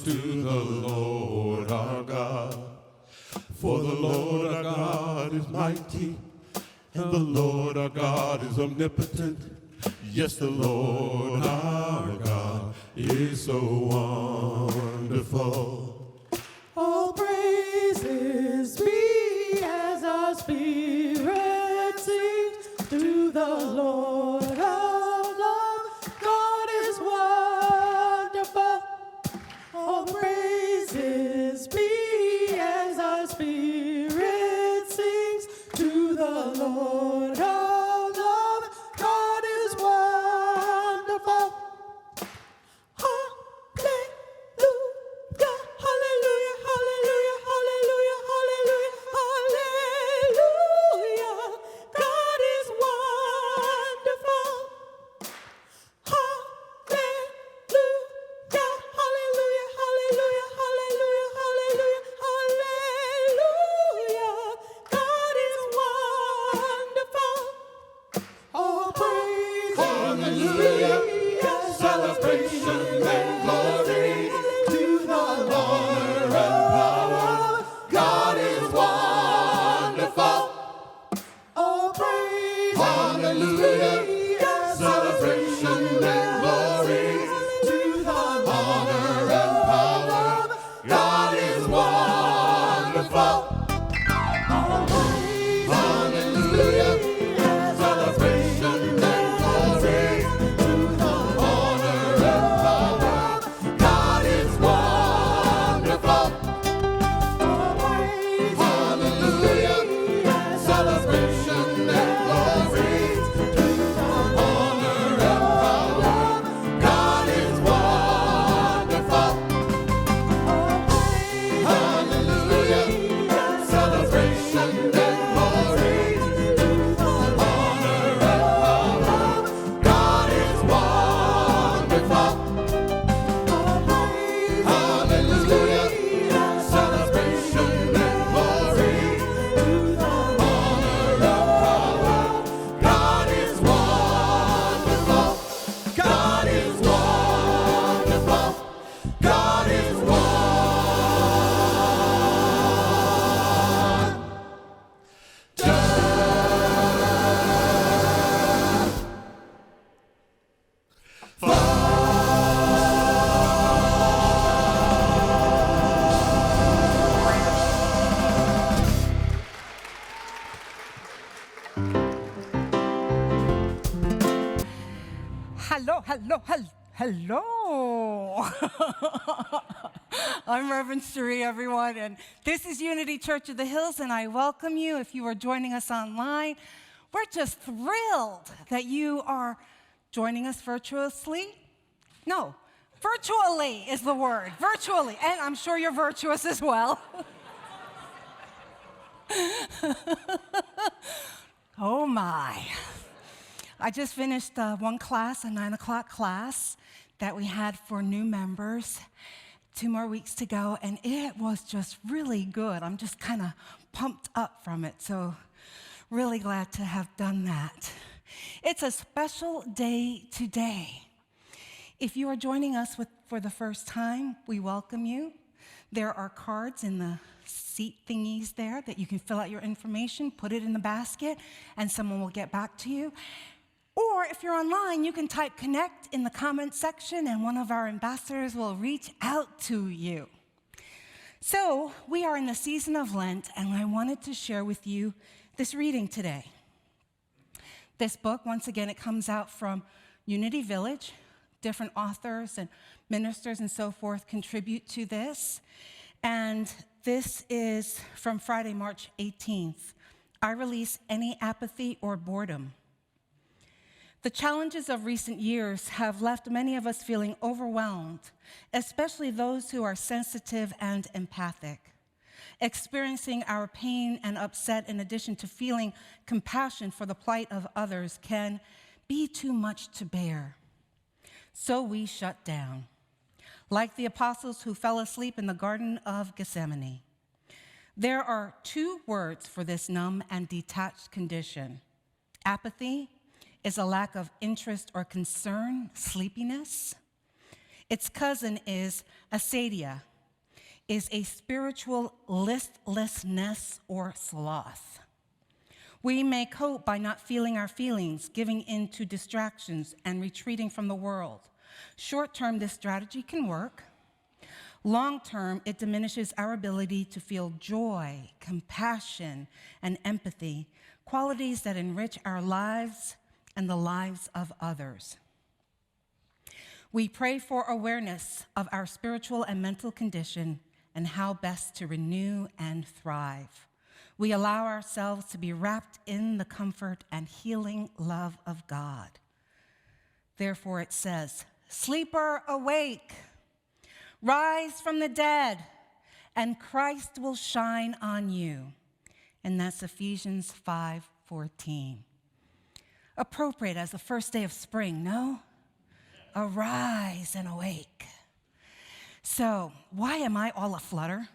unto the Lord our God. For the Lord our God is mighty, and the Lord our God is omnipotent. Yes, the Lord our God is so wonderful. All praises be as our spirit sings to the Lord of love. God is wonderful. All praises be as our spirit sings to the Lord of love. God is wonderful. Hallelujah, hallelujah, hallelujah, hallelujah, hallelujah, hallelujah. God is wonderful. Hallelujah, hallelujah, hallelujah, hallelujah, hallelujah, hallelujah. God is wonderful. All praise, Hallelujah, celebration and glory, to the honor and power. God is wonderful. all praise, Hallelujah, celebration and glory, to the honor and power. God is wonderful. Hallelujah, celebration and glory, to the honor and power. God is wonderful. Hallelujah, celebration and glory, to the honor and power. God is wonderful. Hallelujah, celebration and glory, to the honor and power. God is wonderful. Hallelujah, celebration and glory, to the honor and power. God is wonderful. God is wonderful. God is Hello. I'm Reverend Cherie, everyone, and this is Unity Church of the Hills, and I welcome you if you are joining us online. We're just thrilled that you are joining us virtuously. No, virtually is the word, virtually, and I'm sure you're virtuous as well. Oh my. I just finished one class, a 9 o'clock class that we had for new members. 2 more weeks to go, and it was just really good. I'm just kind of pumped up from it, so really glad to have done that. It's a special day today. If you are joining us for the first time, we welcome you. There are cards in the seat thingies there that you can fill out your information, put it in the basket, and someone will get back to you. Or if you're online, you can type connect in the comment section and one of our ambassadors will reach out to you. So we are in the season of Lent, and I wanted to share with you this reading today. This book, once again, it comes out from Unity Village. Different authors and ministers and so forth contribute to this. And this is from Friday, March 18th. I release any apathy or boredom. The challenges of recent years have left many of us feeling overwhelmed, especially those who are sensitive and empathic. Experiencing our pain and upset in addition to feeling compassion for the plight of others can be too much to bear. So we shut down, like the apostles who fell asleep in the Garden of Gethsemane. There are 2 words for this numb and detached condition. Apathy is a lack of interest or concern, sleepiness. Its cousin is asadia, is a spiritual listlessness or sloth. We may cope by not feeling our feelings, giving in to distractions, and retreating from the world. Short-term, this strategy can work. Long-term, it diminishes our ability to feel joy, compassion, and empathy, qualities that enrich our lives and the lives of others. We pray for awareness of our spiritual and mental condition and how best to renew and thrive. We allow ourselves to be wrapped in the comfort and healing love of God. Therefore, it says, "Sleeper, awake, rise from the dead, and Christ will shine on you." And that's Ephesians 5:14. Appropriate as the first day of spring, no? Arise and awake. So, why am I all aflutter?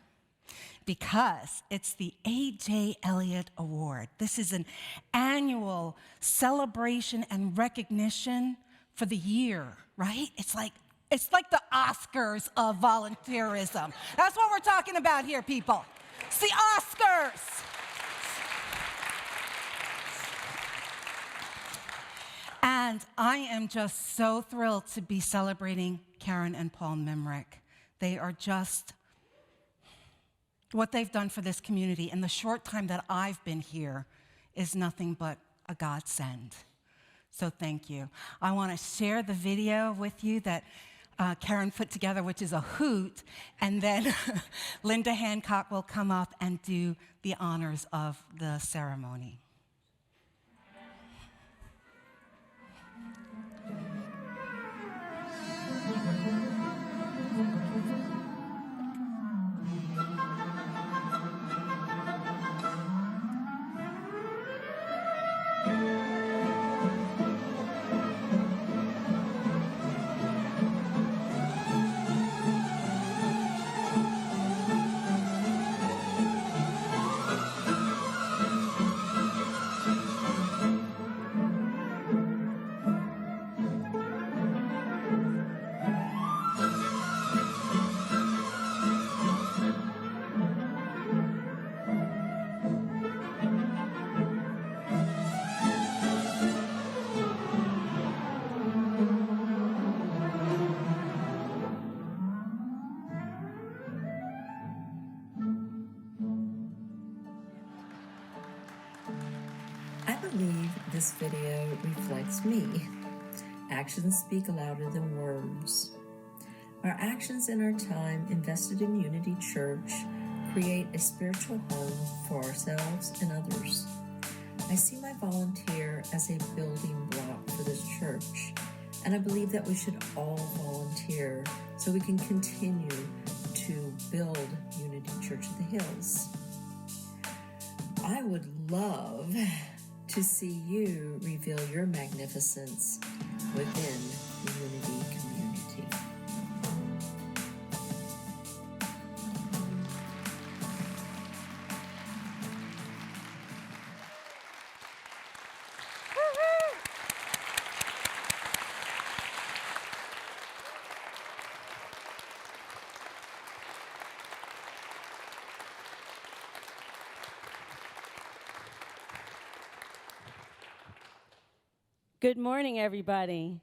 Because it's the A.J. Elliott Award. This is an annual celebration and recognition for the year, right? It's like the Oscars of volunteerism. That's what we're talking about here, people. It's the Oscars. And I am just so thrilled to be celebrating Karen and Paul Mimrick. They are just, what they've done for this community in the short time that I've been here is nothing but a godsend. So thank you. I want to share the video with you that Karen put together, which is a hoot, and then Linda Hancock will come up and do the honors of the ceremony. I believe this video reflects me. Actions speak louder than words. Our actions and our time invested in Unity Church create a spiritual home for ourselves and others. I see my volunteer as a building block for this church, and I believe that we should all volunteer so we can continue to build Unity Church of the Hills. I would love to see you reveal your magnificence within the Unity community. Good morning, everybody.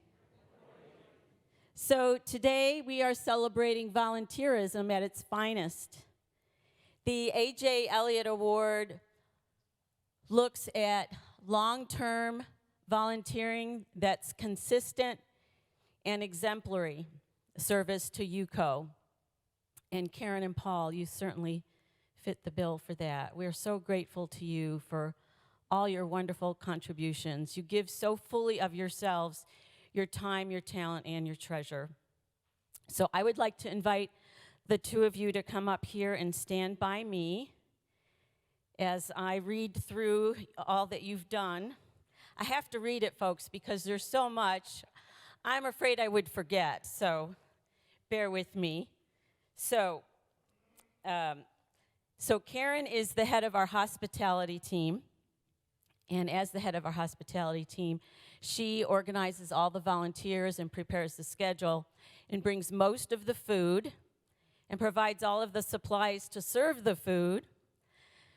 So today we are celebrating volunteerism at its finest. The A.J. Elliott Award looks at long-term volunteering that's consistent and exemplary service to UCOH. And Karen and Paul, you certainly fit the bill for that. We're so grateful to you for all your wonderful contributions. You give so fully of yourselves, your time, your talent, and your treasure. So I would like to invite the two of you to come up here and stand by me as I read through all that you've done. I have to read it, folks, because there's so much. I'm afraid I would forget, so bear with me. So Karen is the head of our hospitality team. And as the head of our hospitality team, She organizes all the volunteers and prepares the schedule and brings most of the food and provides all of the supplies to serve the food.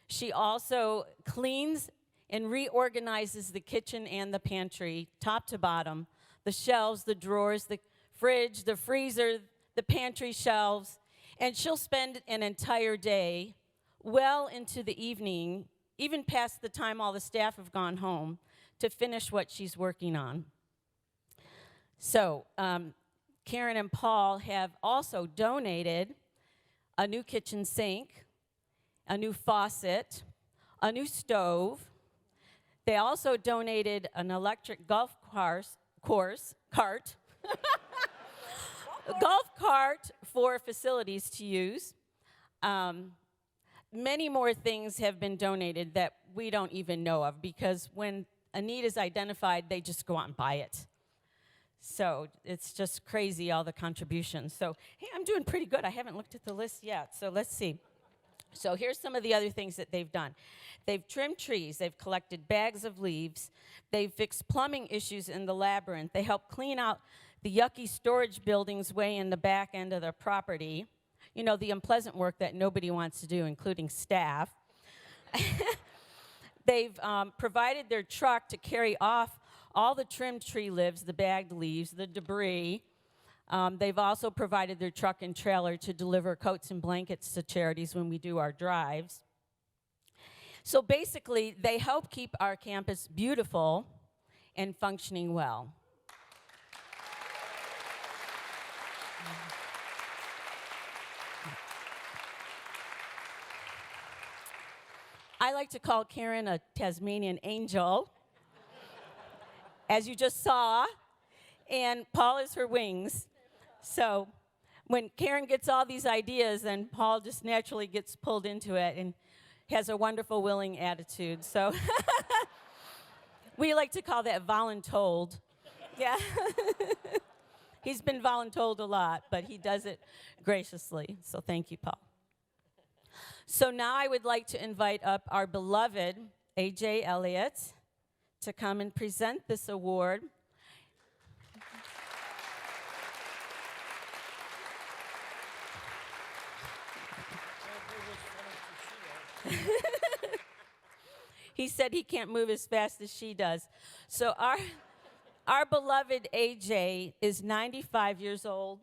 She also cleans and reorganizes the kitchen and the pantry, top to bottom, the shelves, the drawers, the fridge, the freezer, the pantry shelves, and she'll spend an entire day well into the evening, even past the time all the staff have gone home, to finish what she's working on. So, Karen and Paul have also donated a new kitchen sink, a new faucet, a new stove. They also donated an electric golf cart, a golf cart for facilities to use. Many more things have been donated that we don't even know of, because when a need is identified, they just go out and buy it. So it's just crazy, all the contributions. So, hey, I'm doing pretty good. I haven't looked at the list yet, so let's see. So here's some of the other things that they've done. They've trimmed trees. They've collected bags of leaves. They've fixed plumbing issues in the labyrinth. They helped clean out the yucky storage buildings way in the back end of their property. You know, the unpleasant work that nobody wants to do, including staff. They've provided their truck to carry off all the trimmed tree limbs, the bagged leaves, the debris. They've also provided their truck and trailer to deliver coats and blankets to charities when we do our drives. So basically, they help keep our campus beautiful and functioning well. I like to call Karen a Tasmanian angel, as you just saw, and Paul is her wings. So when Karen gets all these ideas, then Paul just naturally gets pulled into it and has a wonderful, willing attitude. So we like to call that voluntold. Yeah. He's been voluntold a lot, but he does it graciously. So thank you, Paul. So now I would like to invite up our beloved A.J. Elliott to come and present this award. He said he can't move as fast as she does. So our beloved A.J. is 95 years old.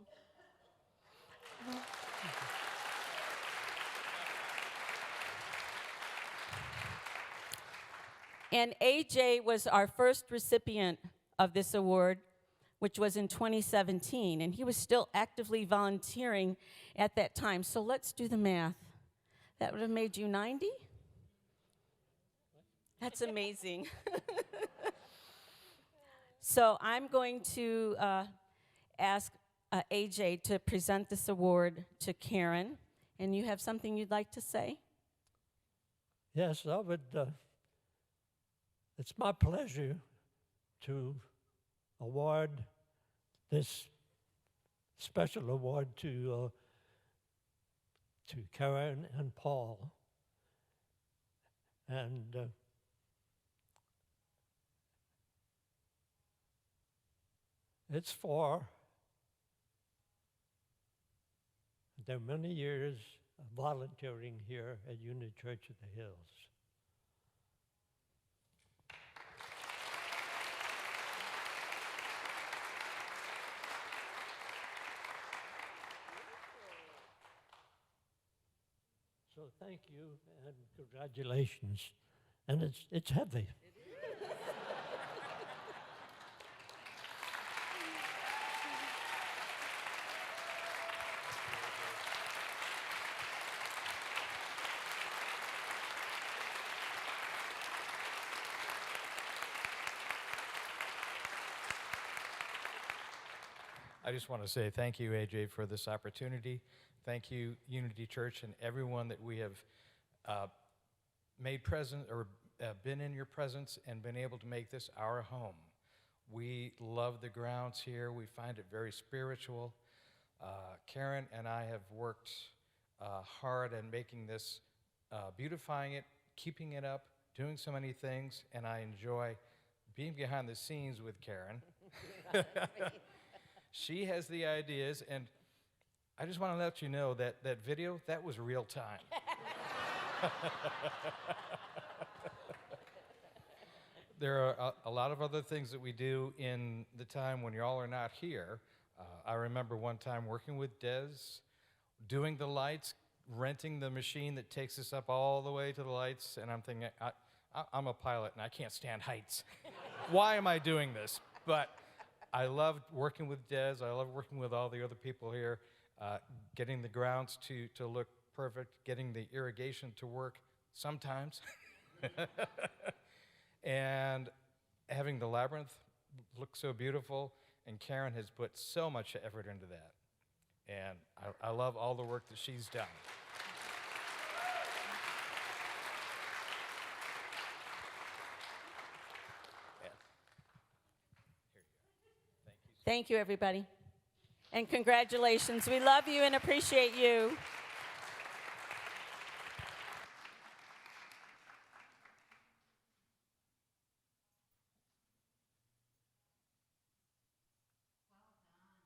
And A.J. was our first recipient of this award, which was in 2017, and he was still actively volunteering at that time. So let's do the math. That would have made you 90? That's amazing. So I'm going to ask A.J. to present this award to Karen, and you have something you'd like to say? Yes, I would. It's my pleasure to award this special award to Karen and Paul. And it's for their many years of volunteering here at Unity Church of the Hills. So thank you and congratulations. And it's heavy. I just want to say thank you, AJ, for this opportunity. Thank you, Unity Church, and everyone that we have made present or been in your presence and been able to make this our home. We love the grounds here. We find it very spiritual. Karen and I have worked hard at making this, beautifying it, keeping it up, doing so many things, and I enjoy being behind the scenes with Karen. She has the ideas, and I just want to let you know that that video, that was real time. There are a lot of other things that we do in the time when y'all are not here. I remember one time working with Des, doing the lights, renting the machine that takes us up all the way to the lights, and I'm thinking, I'm a pilot and I can't stand heights. Why am I doing this? But I loved working with Des. I love working with all the other people here, getting the grounds to look perfect, getting the irrigation to work sometimes, and having the labyrinth look so beautiful. And Karen has put so much effort into that. And I love all the work that she's done. Thank you, everybody. And congratulations. We love you and appreciate you.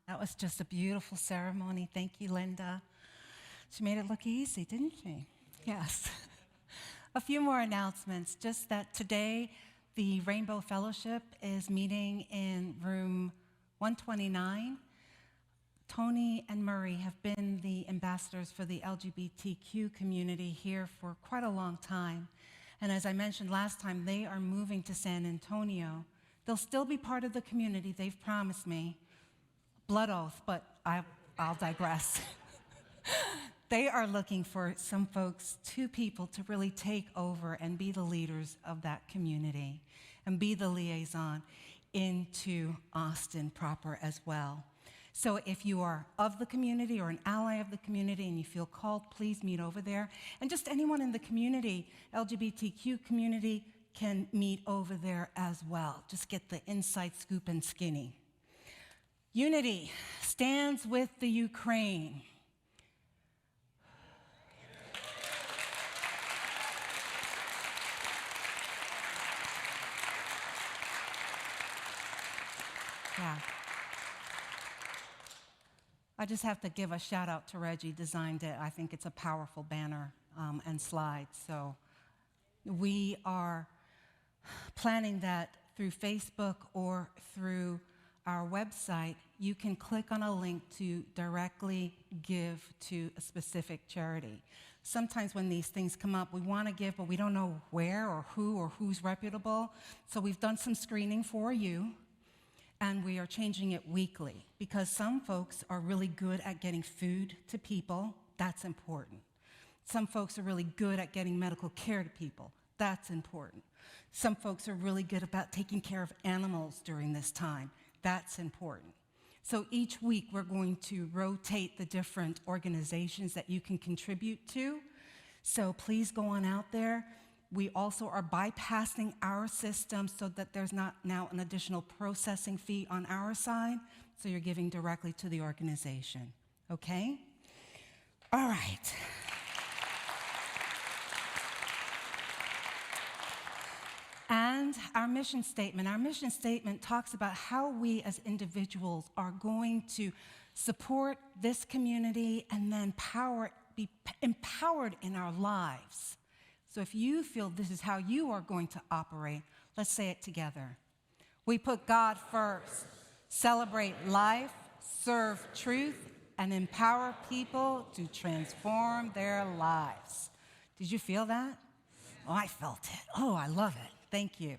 That was just a beautiful ceremony. Thank you, Linda. She made it look easy, didn't she? Yes. A few more announcements. Just that today, the Rainbow Fellowship is meeting in room 129. Tony and Murray have been the ambassadors for the LGBTQ community here for quite a long time. And as I mentioned last time, they are moving to San Antonio. They'll still be part of the community, they've promised me. Blood oath, but I'll digress. They are looking for some folks, 2 people, to really take over and be the leaders of that community and be the liaison into Austin proper as well. So if you are of the community or an ally of the community and you feel called, please meet over there. And just anyone in the community, LGBTQ community, can meet over there as well. Just get the inside scoop and skinny. Unity stands with the Ukraine. Yeah. I just have to give a shout out to Reggie, designed it. I think it's a powerful banner and slide. So we are planning that through Facebook or through our website. You can click on a link to directly give to a specific charity. Sometimes when these things come up, we want to give, but we don't know where or who's reputable. So we've done some screening for you, and we are changing it weekly because some folks are really good at getting food to people. That's important. Some folks are really good at getting medical care to people. That's important. Some folks are really good about taking care of animals during this time. That's important. So each week we're going to rotate the different organizations that you can contribute to. So please go on out there. We also are bypassing our system so that there's not now an additional processing fee on our side. So you're giving directly to the organization. Okay? All right. And our mission statement talks about how we as individuals are going to support this community and then be empowered in our lives. So if you feel this is how you are going to operate, let's say it together. We put God first, celebrate life, serve truth, and empower people to transform their lives. Did you feel that? Oh, I felt it. Oh, I love it. Thank you.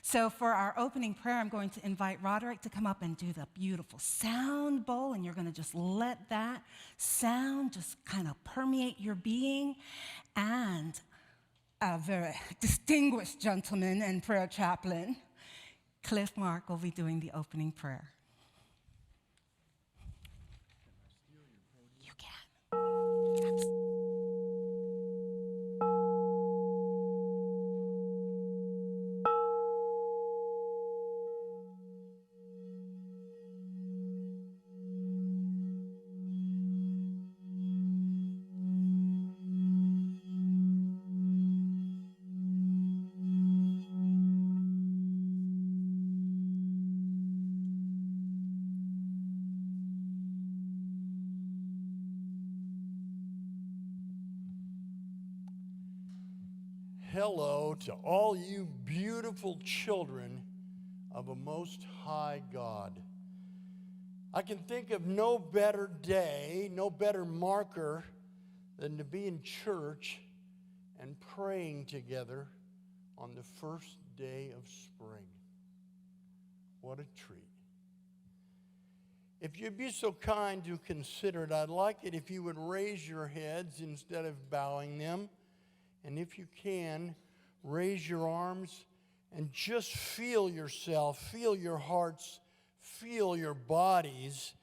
So for our opening prayer, I'm going to invite Roderick to come up and do the beautiful sound bowl, and you're going to just let that sound just kind of permeate your being. And a very distinguished gentleman and prayer chaplain, Cliff Mark, will be doing the opening prayer. You can. hello to all you beautiful children of a most high God. I can think of no better day, no better marker than to be in church and praying together on the first day of spring. What a treat. If you'd be so kind to consider it, I'd like it if you would raise your heads instead of bowing them. And if you can, raise your arms and just feel yourself, feel your hearts, feel your bodies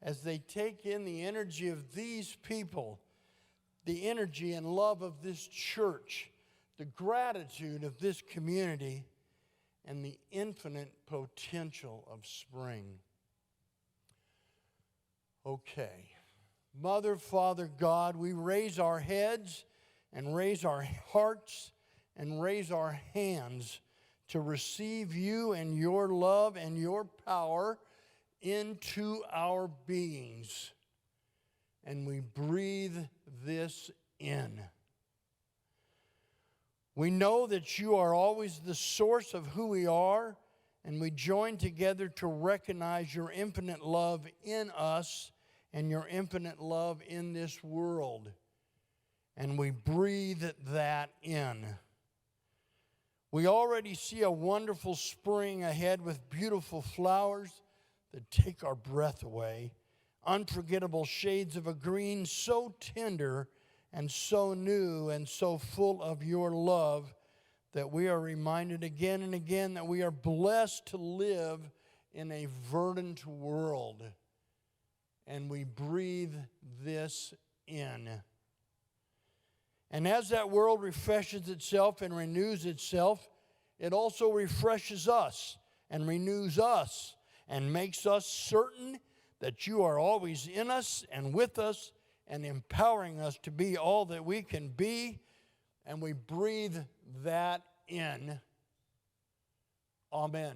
as they take in the energy of these people, the energy and love of this church, the gratitude of this community, and the infinite potential of spring. Okay. Mother, Father, God, we raise our heads and raise our hearts and raise our hands to receive you and your love and your power into our beings. And we breathe this in. We know that you are always the source of who we are, and we join together to recognize your infinite love in us and your infinite love in this world. And we breathe that in. We already see a wonderful spring ahead with beautiful flowers that take our breath away. Unforgettable shades of a green so tender and so new and so full of your love that we are reminded again and again that we are blessed to live in a verdant world. And we breathe this in. And as that world refreshes itself and renews itself, it also refreshes us and renews us and makes us certain that you are always in us and with us and empowering us to be all that we can be. And we breathe that in. Amen.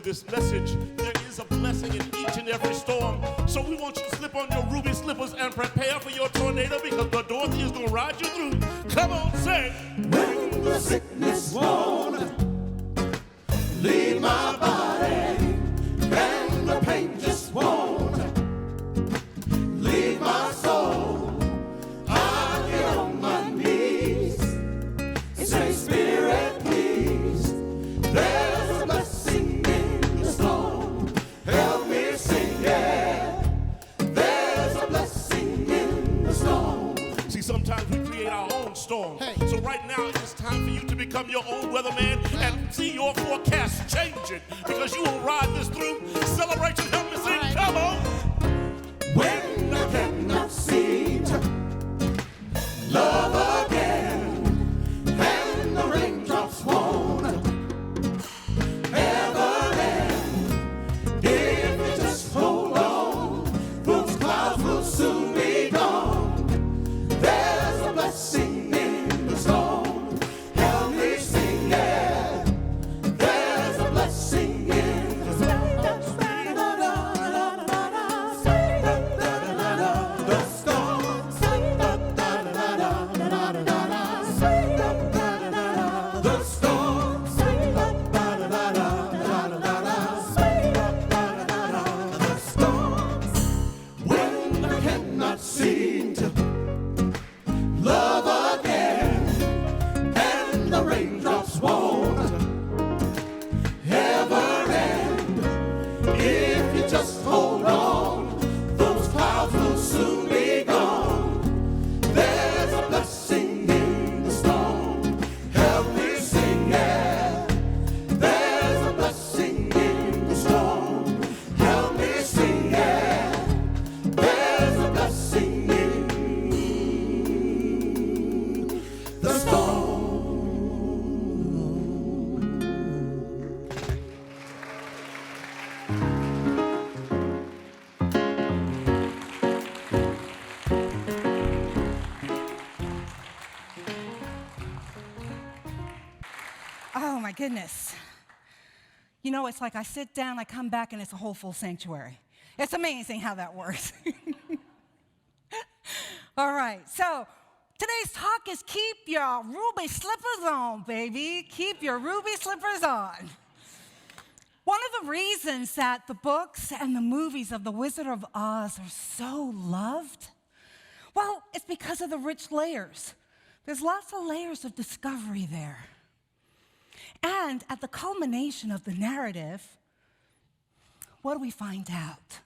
This message, there is a blessing in each and every storm. So we want you to slip on your ruby slippers and prepare for your tornado, because the Dorothy is going to ride you through. Come on, say. When the sickness won't leave my body, and the pain just won't leave my soul, I'll get on my knees and say, Spirit, please, there's a blessing in the storm. Help me sing, yeah. There's a blessing in the storm. See, sometimes we create our own storm. Hey. So right now it's time for you to become your own weatherman and see your forecast changing, because you will ride this through. Celebration, help me sing, right. Come on. When I cannot seem to love again, and the raindrops won't ever end, if you just hold on, those clouds will soon be gone. There's a blessing in the storm. Help me sing, yeah. There's a blessing in the storm. my goodness. You know, it's like I sit down, I come back, and it's a whole full sanctuary. It's amazing how that works. All right, so today's talk is keep your ruby slippers on, baby. Keep your ruby slippers on. One of the reasons that the books and the movies of The Wizard of Oz are so loved, well, it's because of the rich layers. There's lots of layers of discovery there. And at the culmination of the narrative, what do we find out?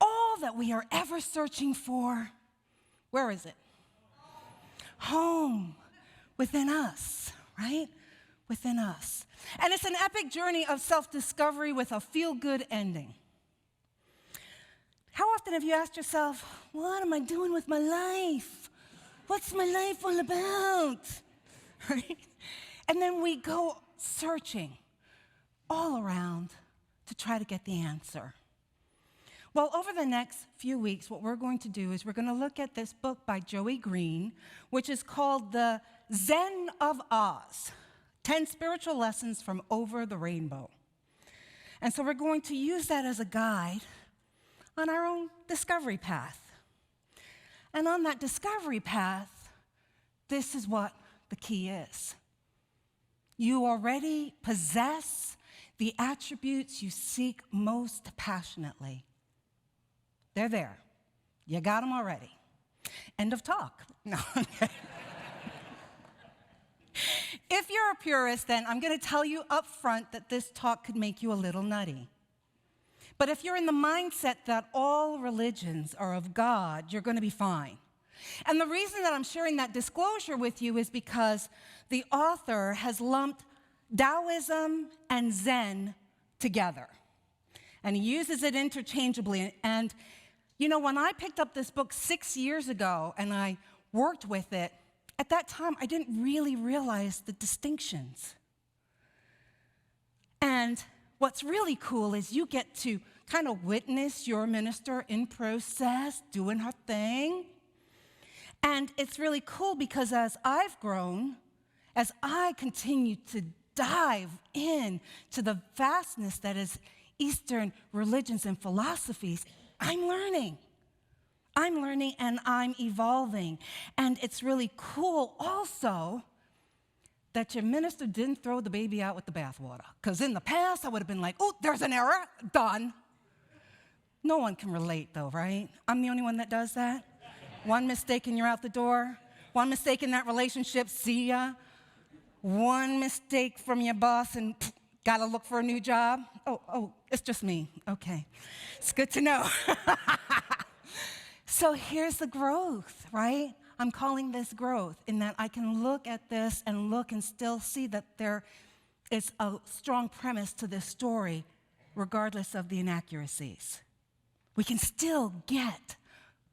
All that we are ever searching for, where is it? Home, within us, right? Within us. And it's an epic journey of self-discovery with a feel-good ending. How often have you asked yourself, what am I doing with my life? What's my life all about? Right? And then we go searching all around to try to get the answer. Well, over the next few weeks, what we're going to do is we're going to look at this book by Joey Green, which is called The Zen of Oz, 10 Spiritual Lessons from Over the Rainbow. And so we're going to use that as a guide on our own discovery path. And on that discovery path, this is what the key is. You already possess the attributes you seek most passionately. They're there. You got them already. End of talk. No, okay. If you're a purist, then I'm going to tell you up front that this talk could make you a little nutty. But if you're in the mindset that all religions are of God, you're going to be fine. And the reason that I'm sharing that disclosure with you is because the author has lumped Taoism and Zen together. And he uses it interchangeably. And, you know, when I picked up this book 6 years ago and I worked with it, at that time I didn't really realize the distinctions. And what's really cool is you get to kind of witness your minister in process, doing her thing. And it's really cool because as I've grown, as I continue to dive in to the vastness that is Eastern religions and philosophies, I'm learning and I'm evolving. And it's really cool also that your minister didn't throw the baby out with the bathwater. Because in the past, I would have been like, oh, there's an error, done. No one can relate though, right? I'm the only one that does that. One mistake and you're out the door. One mistake in that relationship, see ya. One mistake from your boss and gotta look for a new job. Oh, it's just me. Okay, it's good to know. So here's the growth, right? I'm calling this growth in that I can look at this and look and still see that there is a strong premise to this story, regardless of the inaccuracies. We can still get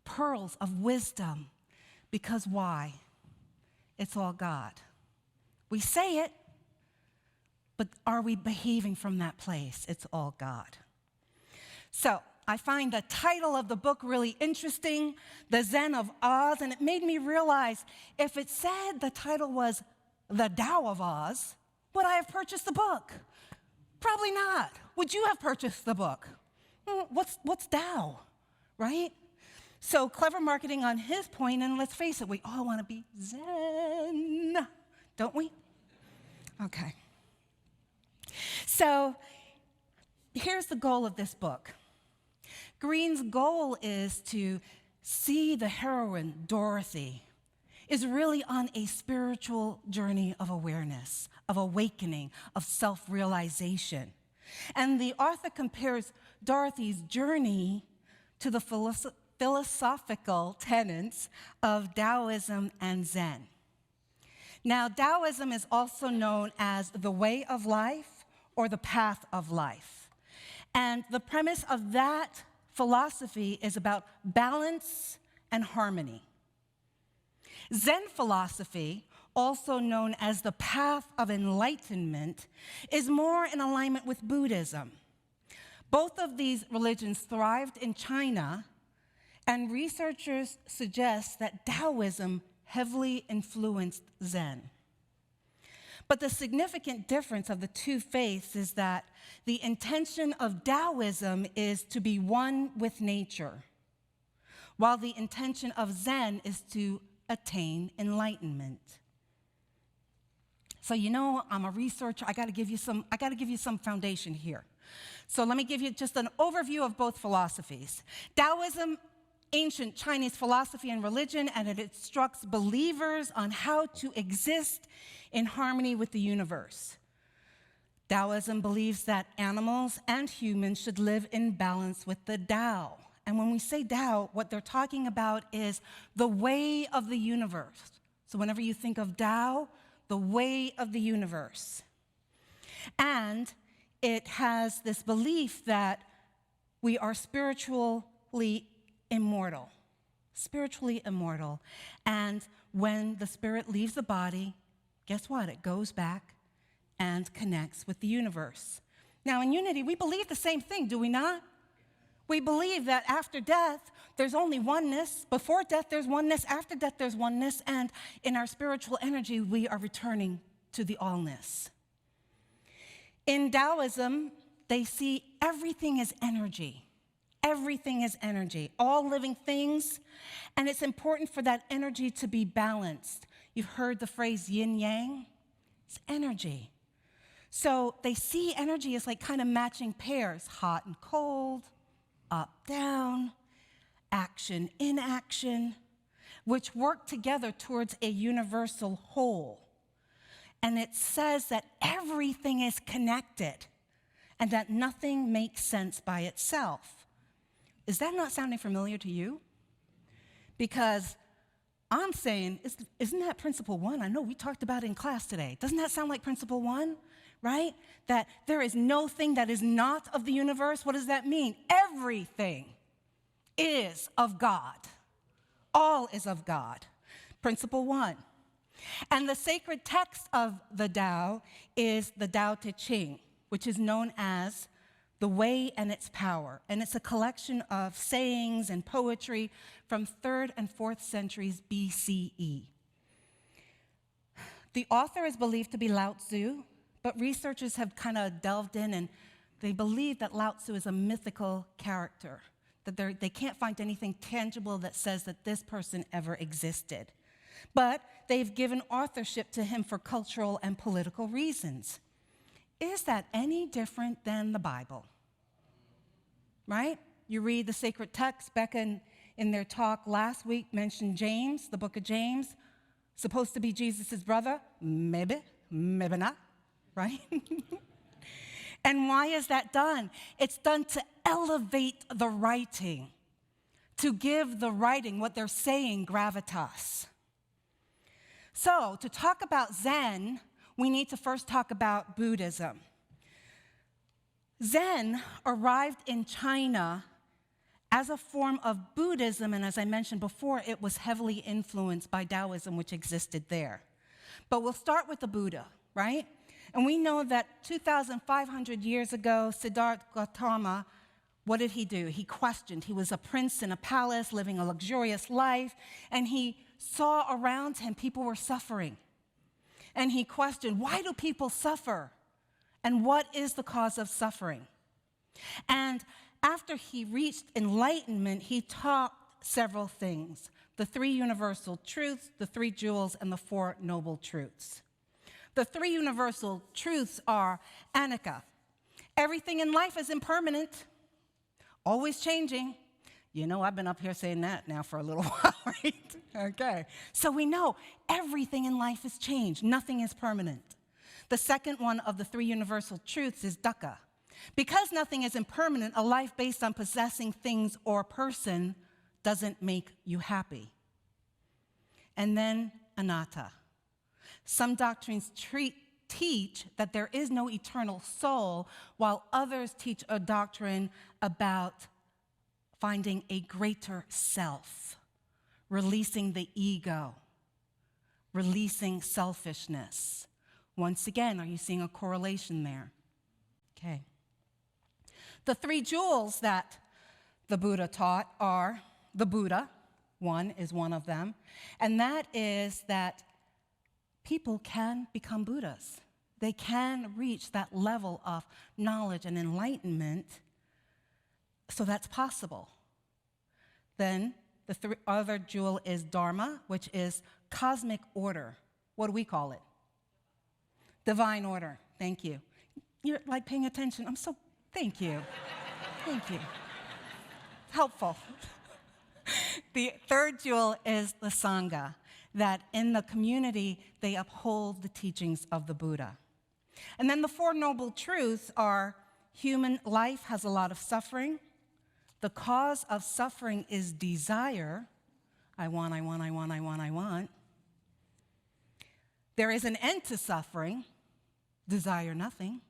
pearls of wisdom because why? It's all God. We say it, but are we behaving from that place? It's all God. So I find the title of the book really interesting, The Zen of Oz, and it made me realize if it said the title was The Tao of Oz, would I have purchased the book? Probably not. Would you have purchased the book? What's Tao, right? So clever marketing on his point, and let's face it, we all want to be Zen, don't we? Okay. So here's the goal of this book. Green's goal is to see the heroine, Dorothy, is really on a spiritual journey of awareness, of awakening, of self-realization. And the author compares Dorothy's journey to the philosophical tenets of Taoism and Zen. Now, Taoism is also known as the way of life or the path of life. And the premise of that philosophy is about balance and harmony. Zen philosophy, also known as the path of enlightenment, is more in alignment with Buddhism. Both of these religions thrived in China, and researchers suggest that Taoism heavily influenced Zen. But the significant difference of the two faiths is that the intention of Taoism is to be one with nature, while the intention of Zen is to attain enlightenment. So I'm a researcher. I got to give you some foundation here. So let me give you just an overview of both philosophies. Taoism, ancient Chinese philosophy and religion, and it instructs believers on how to exist in harmony with the universe. Taoism believes that animals and humans should live in balance with the Tao. And when we say Tao, what they're talking about is the way of the universe. So whenever you think of Tao, the way of the universe. And it has this belief that we are spiritually immortal. Spiritually immortal. And when the spirit leaves the body, guess what? It goes back and connects with the universe. Now, in Unity, we believe the same thing, do we not? We believe that after death, there's only oneness. Before death, there's oneness. After death, there's oneness. And in our spiritual energy, we are returning to the allness. In Taoism, they see everything as energy. Everything is energy, all living things. And it's important for that energy to be balanced. You've heard the phrase yin-yang. It's energy. So they see energy as like kind of matching pairs, hot and cold, up, down, action, inaction, which work together towards a universal whole. And it says that everything is connected and that nothing makes sense by itself. Is that not sounding familiar to you? Because I'm saying, isn't that principle 1? I know we talked about it in class today. Doesn't that sound like principle 1? Right? That there is no thing that is not of the universe. What does that mean? Everything is of God. All is of God. Principle 1. And the sacred text of the Tao is the Tao Te Ching, which is known as The Way and Its Power. And it's a collection of sayings and poetry from 3rd and 4th centuries BCE. The author is believed to be Lao Tzu, but researchers have kind of delved in and they believe that Lao Tzu is a mythical character, that they can't find anything tangible that says that this person ever existed. But they've given authorship to him for cultural and political reasons. Is that any different than the Bible? Right? You read the sacred text. Becca, in their talk last week, mentioned James, the book of James, supposed to be Jesus' brother. Maybe not. Right? And why is that done? It's done to elevate the writing, to give the writing, what they're saying, gravitas. So, to talk about Zen, we need to first talk about Buddhism. Zen arrived in China as a form of Buddhism, and as I mentioned before, it was heavily influenced by Taoism, which existed there. But we'll start with the Buddha, right? And we know that 2,500 years ago, Siddhartha Gautama, what did he do? He questioned. He was a prince in a palace, living a luxurious life, and he saw around him people were suffering. And he questioned, why do people suffer? And what is the cause of suffering? And after he reached enlightenment, he taught several things: the 3 universal truths, the 3 jewels, and the 4 noble truths. The 3 universal truths are anicca. Everything in life is impermanent, always changing. You know, I've been up here saying that now for a little while, right? Okay. So we know everything in life is changed. Nothing is permanent. The second one of the 3 universal truths is dukkha. Because nothing is impermanent, a life based on possessing things or person doesn't make you happy. And then anatta. Some doctrines teach that there is no eternal soul, while others teach a doctrine about finding a greater self, releasing the ego, releasing selfishness. Once again, are you seeing a correlation there? Okay. The 3 jewels that the Buddha taught are the Buddha, one is one of them, and that is that people can become Buddhas. They can reach that level of knowledge and enlightenment, so that's possible. Then the other jewel is Dharma, which is cosmic order. What do we call it? Divine order. Thank you. You're like paying attention. Thank you. Thank you. Helpful. The third jewel is the Sangha, that in the community, they uphold the teachings of the Buddha. And then the four noble truths are human life has a lot of suffering. The cause of suffering is desire. I want. There is an end to suffering. Desire nothing.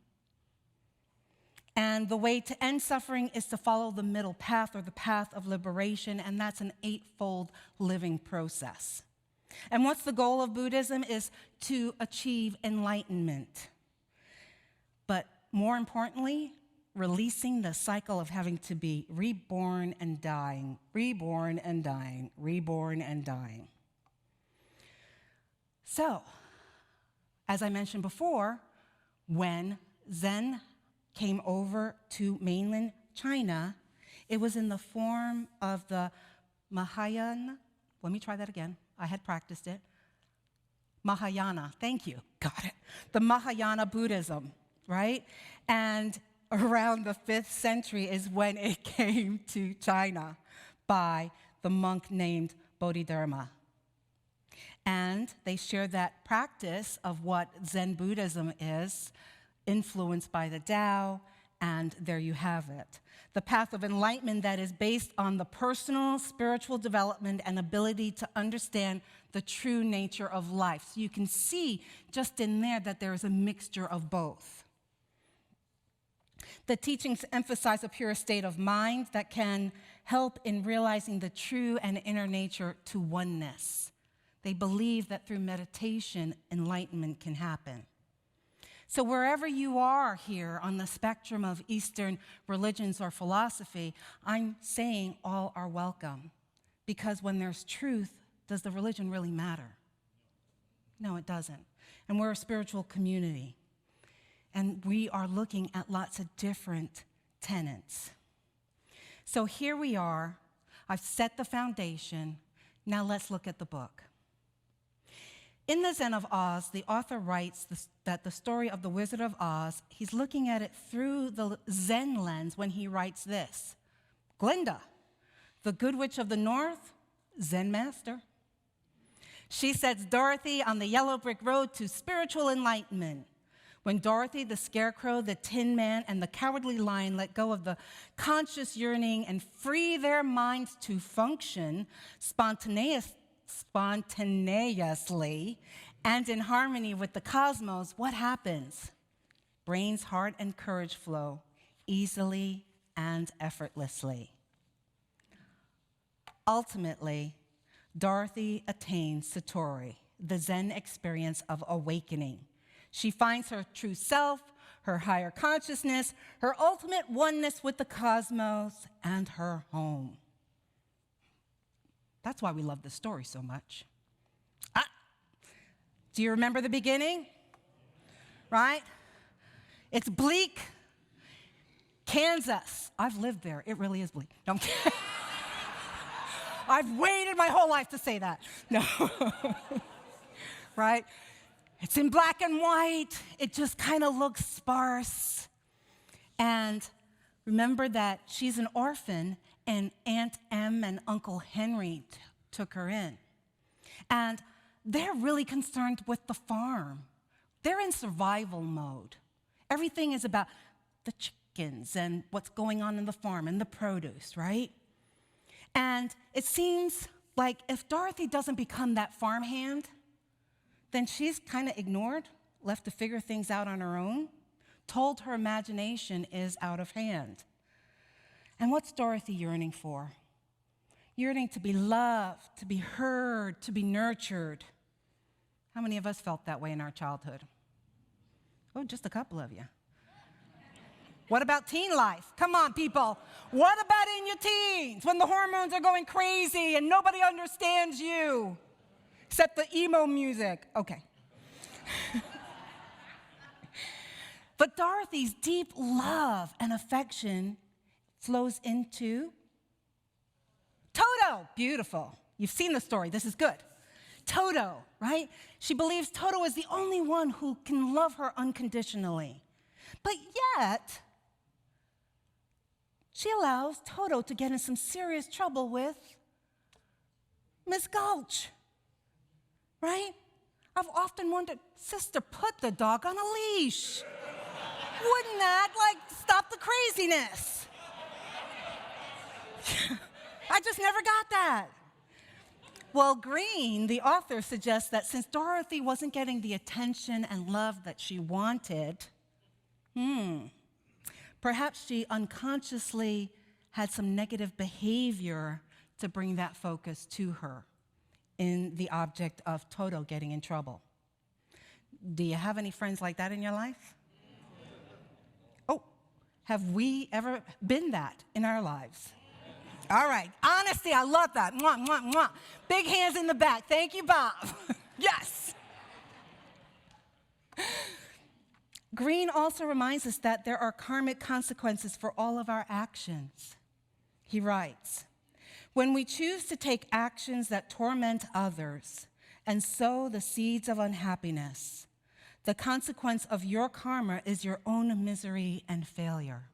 And the way to end suffering is to follow the middle path, or the path of liberation, and that's an eightfold living process. And what's the goal of Buddhism is to achieve enlightenment. But more importantly, releasing the cycle of having to be reborn and dying, reborn and dying, reborn and dying. So, as I mentioned before, when Zen came over to mainland China, it was in the form of the Mahayana. Let me try that again. I had practiced it. Mahayana. Thank you. Got it. The Mahayana Buddhism, right? And around the 5th century is when it came to China by the monk named Bodhidharma. And they shared that practice of what Zen Buddhism is, influenced by the Tao, and there you have it. The path of enlightenment that is based on the personal spiritual development and ability to understand the true nature of life. So you can see just in there that there is a mixture of both. The teachings emphasize a pure state of mind that can help in realizing the true and inner nature to oneness. They believe that through meditation, enlightenment can happen. So wherever you are here on the spectrum of Eastern religions or philosophy, I'm saying all are welcome. Because when there's truth, does the religion really matter? No, it doesn't. And we're a spiritual community. And we are looking at lots of different tenets. So here we are. I've set the foundation. Now let's look at the book. In The Zen of Oz, the author writes that the story of the Wizard of Oz, he's looking at it through the Zen lens when he writes this. Glinda, the Good Witch of the North, Zen master. She sets Dorothy on the yellow brick road to spiritual enlightenment. When Dorothy, the Scarecrow, the Tin Man, and the Cowardly Lion let go of the conscious yearning and free their minds to function spontaneously and in harmony with the cosmos, what happens? Brains, heart, and courage flow easily and effortlessly. Ultimately, Dorothy attains Satori, the Zen experience of awakening. She finds her true self, her higher consciousness, her ultimate oneness with the cosmos, and her home. That's why we love this story so much. Do you remember the beginning? Right? It's bleak. Kansas. I've lived there. It really is bleak. No, I'm kidding. I've waited my whole life to say that. No. Right? It's in black and white. It just kind of looks sparse. And remember that she's an orphan, and Aunt Em and Uncle Henry took her in. And they're really concerned with the farm. They're in survival mode. Everything is about the chickens and what's going on in the farm and the produce, right? And it seems like if Dorothy doesn't become that farmhand, then she's kind of ignored, left to figure things out on her own, told her imagination is out of hand. And what's Dorothy yearning for? Yearning to be loved, to be heard, to be nurtured. How many of us felt that way in our childhood? Oh, just a couple of you. What about teen life? Come on, people. What about in your teens when the hormones are going crazy and nobody understands you except the emo music? Okay. But Dorothy's deep love and affection flows into Toto. Beautiful. You've seen the story. This is good. Toto, right? She believes Toto is the only one who can love her unconditionally. But yet, she allows Toto to get in some serious trouble with Miss Gulch, right? I've often wondered, sister, put the dog on a leash. Wouldn't that, stop the craziness? I just never got that. Well, Green, the author, suggests that since Dorothy wasn't getting the attention and love that she wanted, perhaps she unconsciously had some negative behavior to bring that focus to her in the object of Toto getting in trouble. Do you have any friends like that in your life? Oh, have we ever been that in our lives? All right, honesty, I love that. Mwah, mwah, mwah. Big hands in the back. Thank you, Bob. Yes. Green also reminds us that there are karmic consequences for all of our actions. He writes, when we choose to take actions that torment others and sow the seeds of unhappiness, the consequence of your karma is your own misery and failure.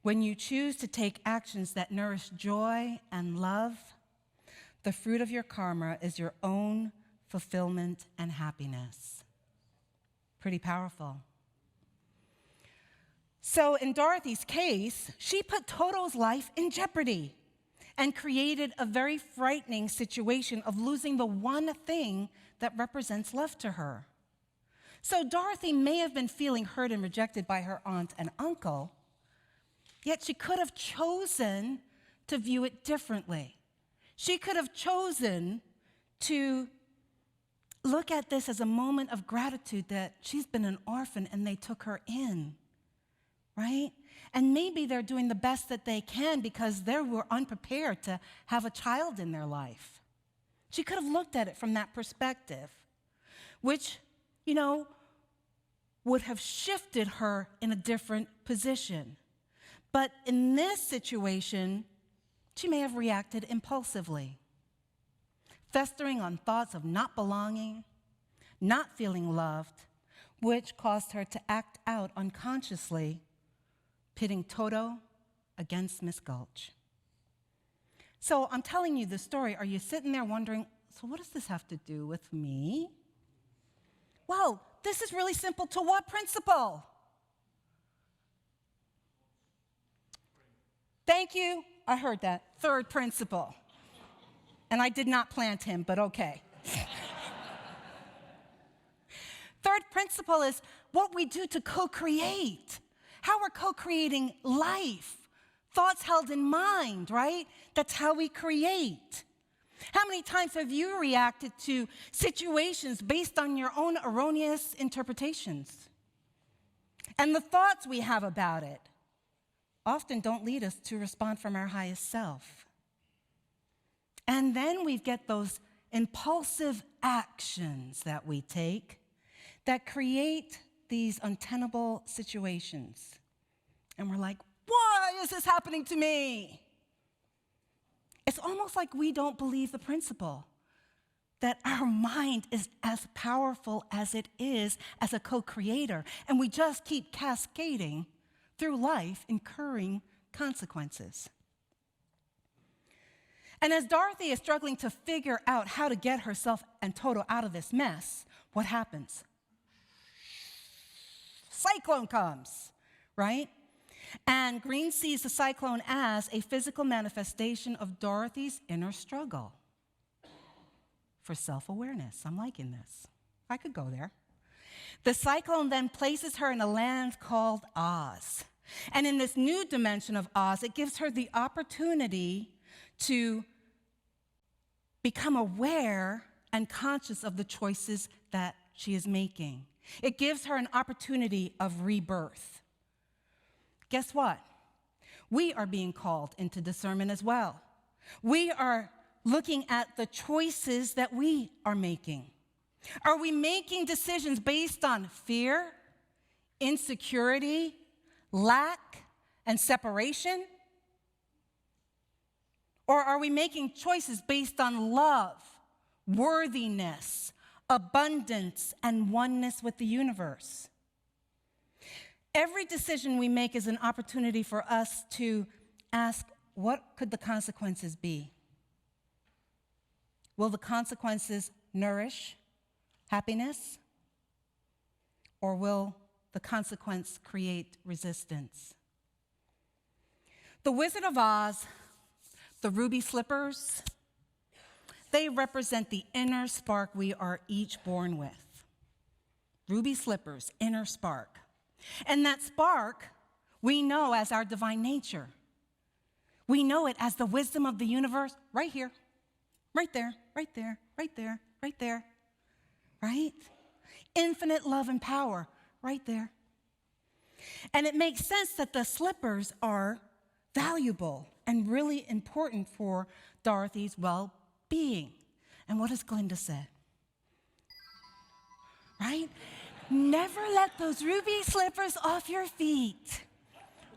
When you choose to take actions that nourish joy and love, the fruit of your karma is your own fulfillment and happiness. Pretty powerful. So in Dorothy's case, she put Toto's life in jeopardy and created a very frightening situation of losing the one thing that represents love to her. So Dorothy may have been feeling hurt and rejected by her aunt and uncle, yet she could have chosen to view it differently. She could have chosen to look at this as a moment of gratitude that she's been an orphan and they took her in, right? And maybe they're doing the best that they can because they were unprepared to have a child in their life. She could have looked at it from that perspective, which, would have shifted her in a different position. But in this situation, she may have reacted impulsively, festering on thoughts of not belonging, not feeling loved, which caused her to act out unconsciously, pitting Toto against Miss Gulch. So I'm telling you this story. Are you sitting there wondering, so what does this have to do with me? Well, this is really simple. To what principle? Thank you. I heard that. Third principle. And I did not plant him, but okay. Third principle is what we do to co-create. How we're co-creating life. Thoughts held in mind, right? That's how we create. How many times have you reacted to situations based on your own erroneous interpretations? And the thoughts we have about it often don't lead us to respond from our highest self. And then we get those impulsive actions that we take that create these untenable situations. And we're like, why is this happening to me? It's almost like we don't believe the principle that our mind is as powerful as it is as a co-creator, and we just keep cascading through life, incurring consequences. And as Dorothy is struggling to figure out how to get herself and Toto out of this mess, what happens? Cyclone comes, right? And Green sees the cyclone as a physical manifestation of Dorothy's inner struggle for self-awareness. I'm liking this. I could go there. The cyclone then places her in a land called Oz. And in this new dimension of Oz, it gives her the opportunity to become aware and conscious of the choices that she is making. It gives her an opportunity of rebirth. Guess what? We are being called into discernment as well. We are looking at the choices that we are making. Are we making decisions based on fear, insecurity, lack, and separation? Or are we making choices based on love, worthiness, abundance, and oneness with the universe? Every decision we make is an opportunity for us to ask, what could the consequences be? Will the consequences nourish happiness? Or will the consequence create resistance? The Wizard of Oz, the ruby slippers, they represent the inner spark we are each born with. Ruby slippers, inner spark. And that spark we know as our divine nature. We know it as the wisdom of the universe right here, right there, right there, right there, right there, right? Infinite love and power right there. And it makes sense that the slippers are valuable and really important for Dorothy's well-being. And what does Glinda say? Right? Never let those ruby slippers off your feet.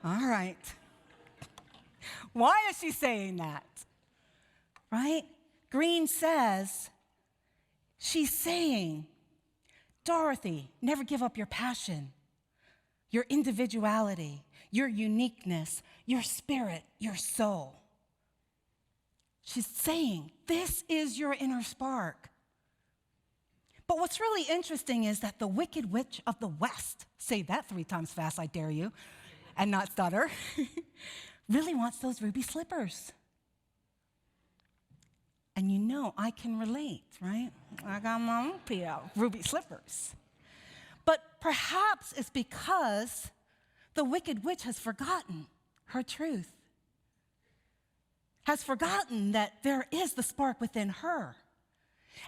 All right. Why is she saying that? Right? Green says, she's saying, Dorothy, never give up your passion, your individuality, your uniqueness, your spirit, your soul. She's saying, this is your inner spark. But what's really interesting is that the Wicked Witch of the West, say that 3 times fast, I dare you, and not stutter, really wants those ruby slippers. And you know, I can relate, right? I got my own pair of ruby slippers. But perhaps it's because the Wicked Witch has forgotten her truth, has forgotten that there is the spark within her.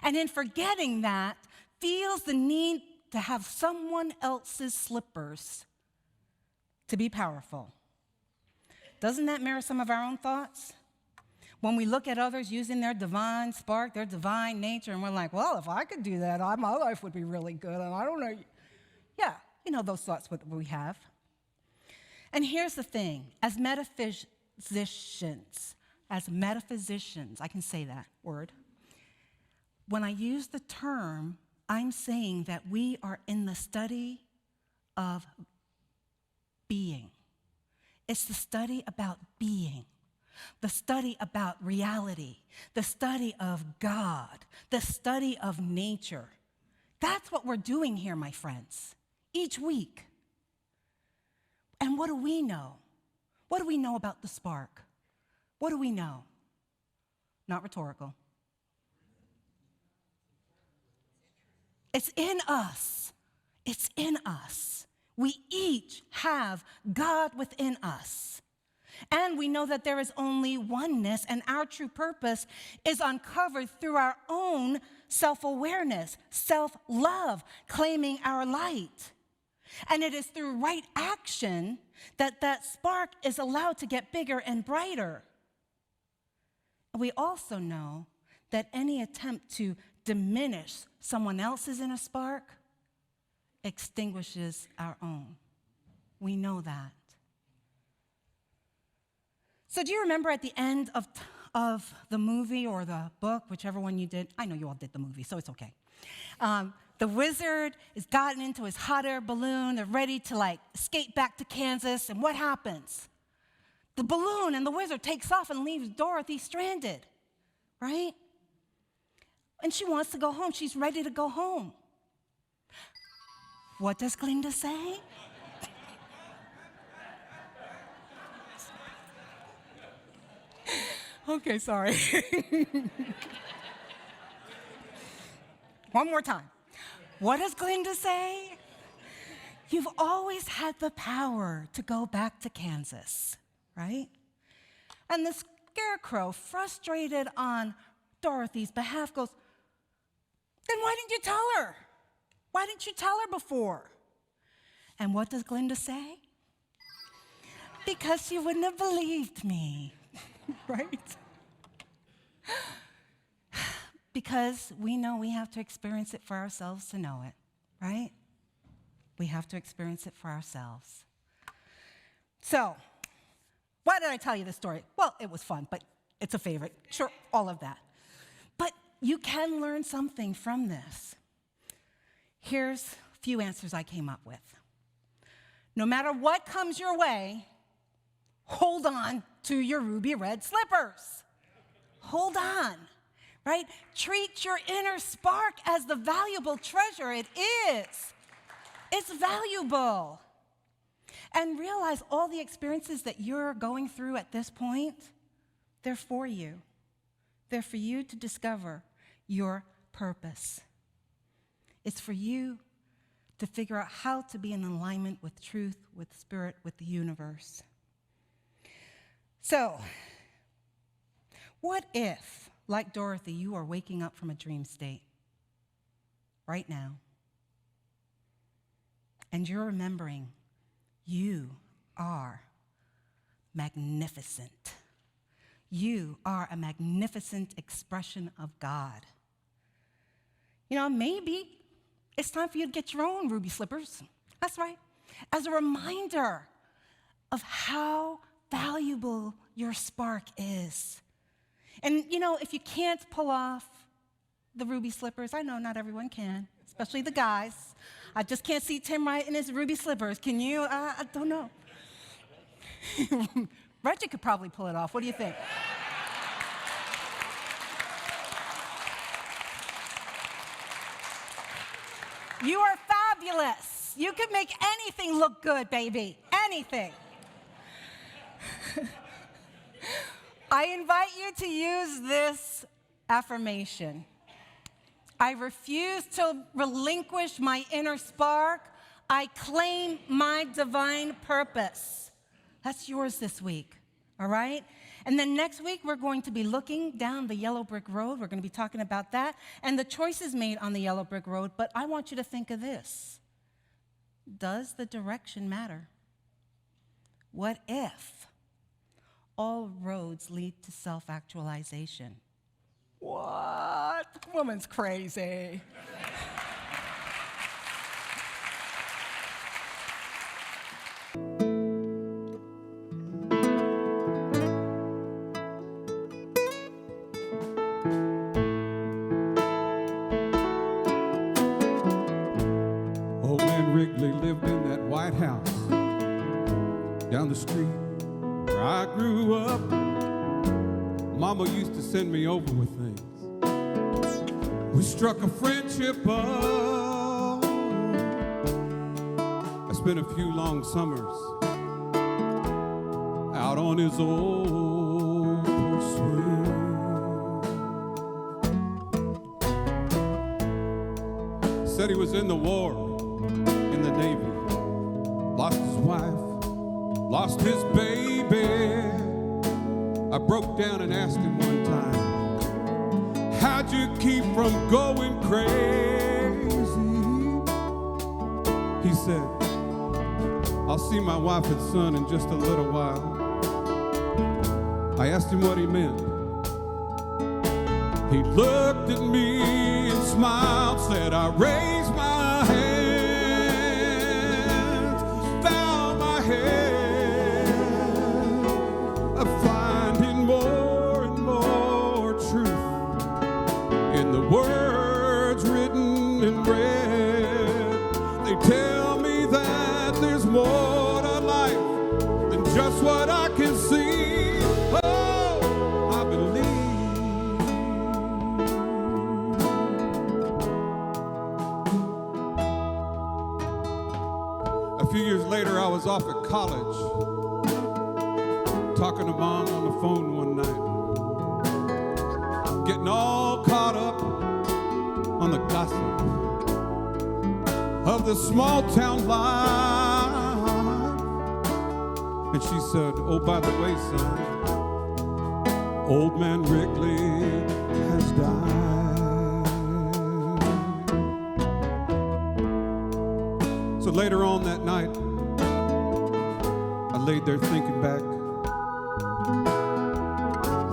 And in forgetting that, feels the need to have someone else's slippers to be powerful. Doesn't that mirror some of our own thoughts? When we look at others using their divine spark, their divine nature, and we're like, well, if I could do that, my life would be really good, and I don't know. Yeah, you know those thoughts we have. And here's the thing, as metaphysicians, I can say that word, when I use the term, I'm saying that we are in the study of being. It's the study about being, the study about reality, the study of God, the study of nature. That's what we're doing here, my friends, each week. And what do we know? What do we know about the spark? What do we know? Not rhetorical. It's in us. It's in us. We each have God within us. And we know that there is only oneness, and our true purpose is uncovered through our own self-awareness, self-love, claiming our light. And it is through right action that that spark is allowed to get bigger and brighter. We also know that any attempt to diminish someone else's inner spark extinguishes our own. We know that. So do you remember at the end of the movie or the book, whichever one you did? I know you all did the movie, so it's okay. The wizard has gotten into his hot air balloon. They're ready to escape back to Kansas. And what happens? The balloon and the wizard takes off and leaves Dorothy stranded, right? And she wants to go home. She's ready to go home. What does Glinda say? Okay, sorry. One more time. What does Glinda say? You've always had the power to go back to Kansas, right? And the scarecrow, frustrated on Dorothy's behalf, goes, then why didn't you tell her? Why didn't you tell her before? And what does Glinda say? Because she wouldn't have believed me, right? because we know we have to experience it for ourselves to know it, right? We have to experience it for ourselves. So, why did I tell you this story? Well, it was fun, but it's a favorite. Sure, all of that. But you can learn something from this. Here's a few answers I came up with. No matter what comes your way, hold on to your ruby red slippers. Hold on, right? Treat your inner spark as the valuable treasure it is. It's valuable. And realize all the experiences that you're going through at this point, they're for you. They're for you to discover your purpose. It's for you to figure out how to be in alignment with truth, with spirit, with the universe. So, what if, like Dorothy, you are waking up from a dream state right now, and you're remembering you are magnificent. You are a magnificent expression of God. You know, maybe it's time for you to get your own ruby slippers. That's right. As a reminder of how valuable your spark is. And, you know, if you can't pull off the ruby slippers, I know not everyone can, especially the guys. I just can't see Tim Wright in his ruby slippers. Can you? I don't know. Reggie could probably pull it off. What do you think? You are fabulous. You can make anything look good, baby. Anything. I invite you to use this affirmation. I refuse to relinquish my inner spark. I claim my divine purpose. That's yours this week, all right? And then next week, we're going to be looking down the yellow brick road. We're going to be talking about that and the choices made on the yellow brick road. But I want you to think of this. Does the direction matter? What if all roads lead to self-actualization? What? Woman's crazy. Old man Wrigley lived in that White House down the street where I grew up. Mama used to send me over with things. We struck a friendship up. I spent a few long summers out on his old porch swing. Said he was in the war, in the Navy, lost his wife, lost his baby. I broke down and asked him one time, how'd you keep from going crazy? He said, I'll see my wife and son in just a little while. I asked him what he meant. He looked at me and smiled, said, I raised my hands, bowed my head. Words written in red, they tell me that there's more to life than just what I can see. Oh, I believe. A few years later, I was off at college, talking to Mom on the phone one night, getting all caught up on the gossip of the small town life. And she said, oh, by the way, son, old man Wrigley has died. So later on that night, I laid there thinking back.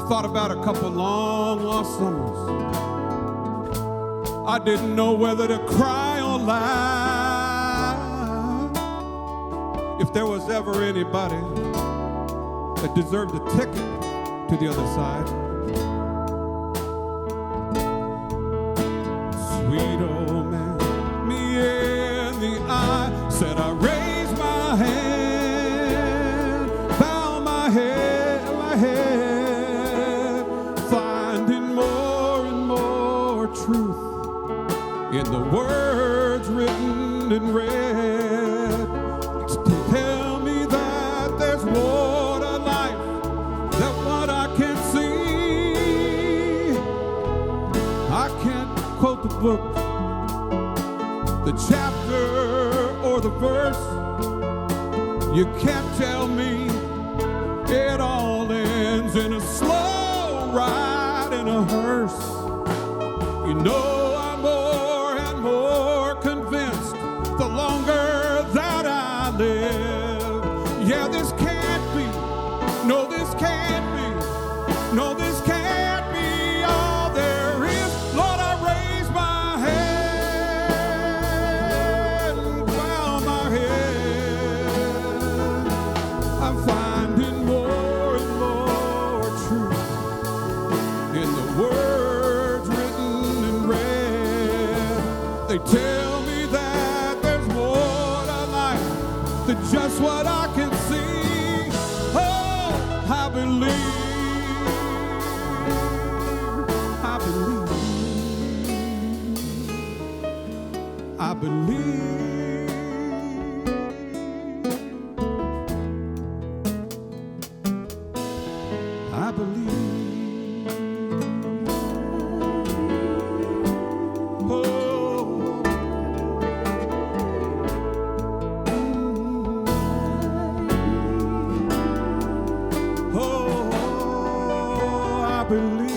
Thought about a couple long lost summers I didn't know whether to cry or laugh. If there was ever anybody that deserved a ticket to the other side, sweet old man, me in the eye, said I raised my hand, bow my head, finding more and more truth in the words written and read, to tell me that there's more to life than what I can see. I can't quote the book, the chapter, or the verse. You can't tell me it all ends in a slow ride in a hearse. You know I'm more and more convinced the longer that I live. Yeah, this can't be, no, this can't be, no, this can't be all there is. Lord, I raise my head and bow my head. I'm finding more and more truth in the words written and read. They tell me that there's more to life than just what I can see. Oh, I believe, I believe, I believe. I believe. Oh. Oh, I believe.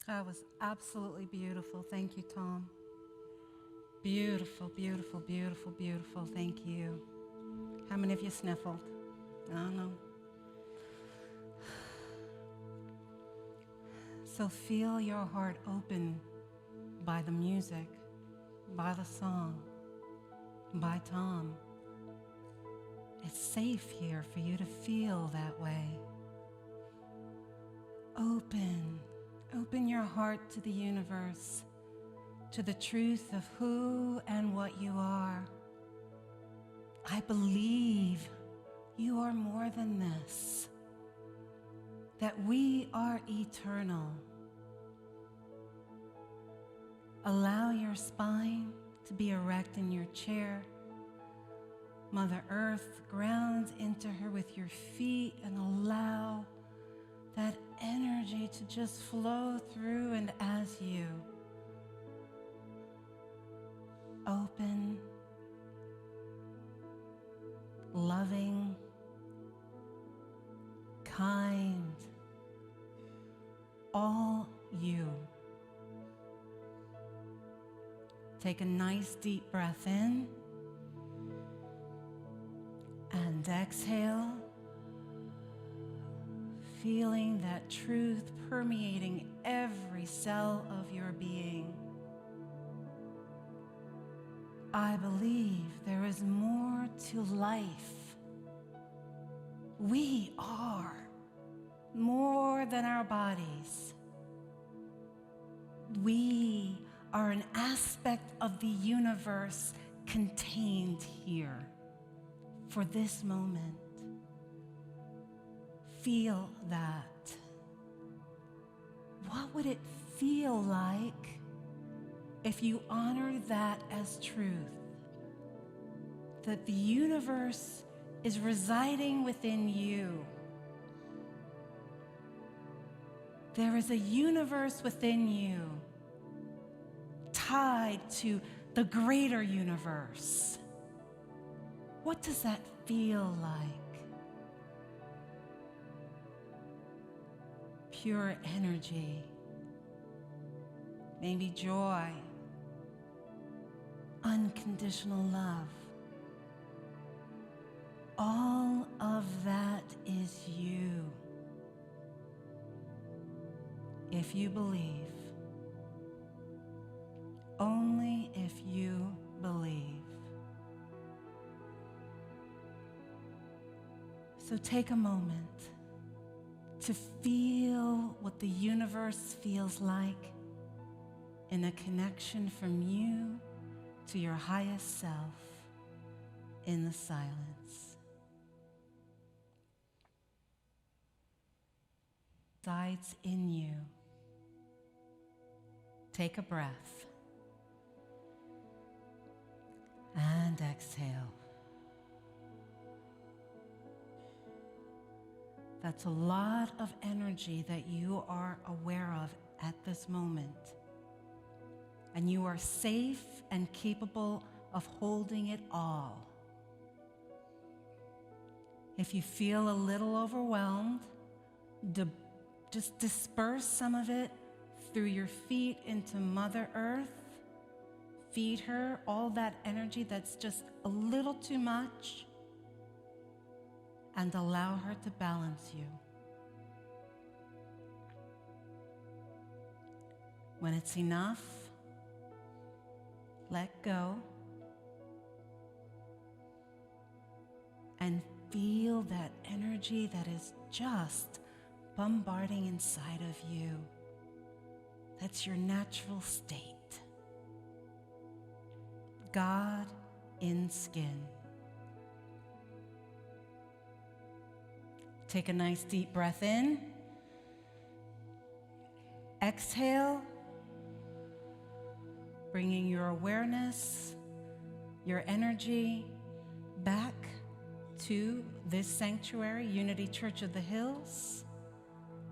That was absolutely beautiful. Thank you, Tom. Beautiful, beautiful, beautiful, beautiful. Thank you. How many of you sniffled? I don't know. So feel your heart open by the music, by the song, by Tom. It's safe here for you to feel that way. Open your heart to the universe, to the truth of who and what you are. I believe you are more than this, that we are eternal. Allow your spine to be erect in your chair. Mother Earth grounds into her with your feet, and allow that energy to just flow through and as you open, loving, kind, all you. Take a nice deep breath in and exhale, feeling that truth permeating every cell of your being. I believe there is more to life. We are more than our bodies. We are an aspect of the universe contained here for this moment. Feel that. What would it feel like if you honored that as truth? That the universe is residing within you. There is a universe within you tied to the greater universe. What does that feel like? pure energy, maybe joy, unconditional love. All of that is you. If you believe, only if you believe. So take a moment to feel what the universe feels like in a connection from you to your highest self in the silence. Resides in you. Take a breath and exhale. That's a lot of energy that you are aware of at this moment. And you are safe and capable of holding it all. If you feel a little overwhelmed, just disperse some of it through your feet into Mother Earth. Feed her all that energy that's just a little too much, and allow her to balance you. When it's enough, let go and feel that energy that is just bombarding inside of you. That's your natural state. God in skin. Take a nice deep breath in. Exhale, bringing your awareness, your energy back to this sanctuary, Unity Church of the Hills,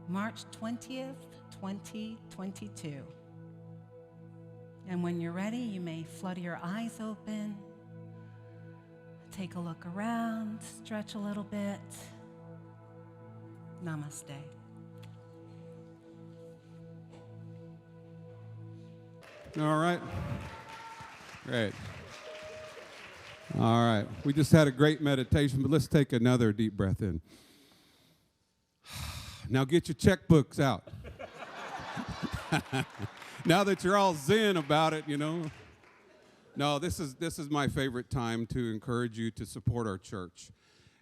March 20th, 2022. And when you're ready, you may flutter your eyes open, take a look around, stretch a little bit. Namaste. All right. Great. All right. We just had a great meditation, but let's take another deep breath in. Now get your checkbooks out. Now that you're all zen about it, you know. No, this is my favorite time to encourage you to support our church.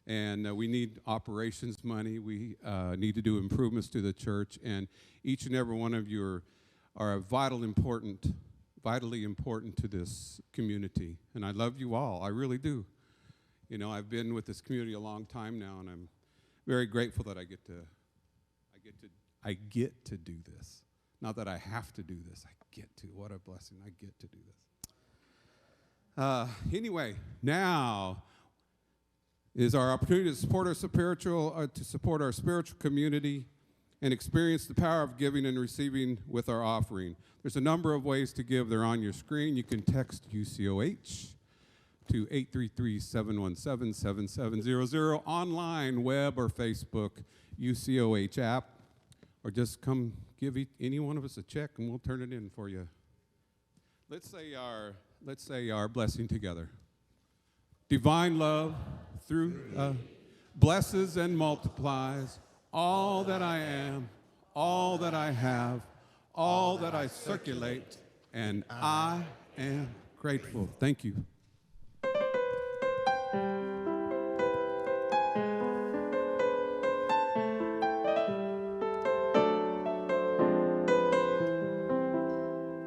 And we need operations money. We need to do improvements to the church. And each and every one of you are vitally important to this community. And I love you all. I really do. You know, I've been with this community a long time now, and I'm very grateful that I get to do this. Not that I have to do this. I get to. What a blessing. I get to do this. Anyway, now is our opportunity to support our spiritual community and experience the power of giving and receiving with our offering. There's a number of ways to give. They're on your screen. You can text UCOH to 833-717-7700, online, web, or Facebook, UCOH app, or just come give any one of us a check and we'll turn it in for you. Let's say our blessing together. Divine love through blesses and multiplies all that I am, all that I have, all that I circulate, and I am grateful. Thank you.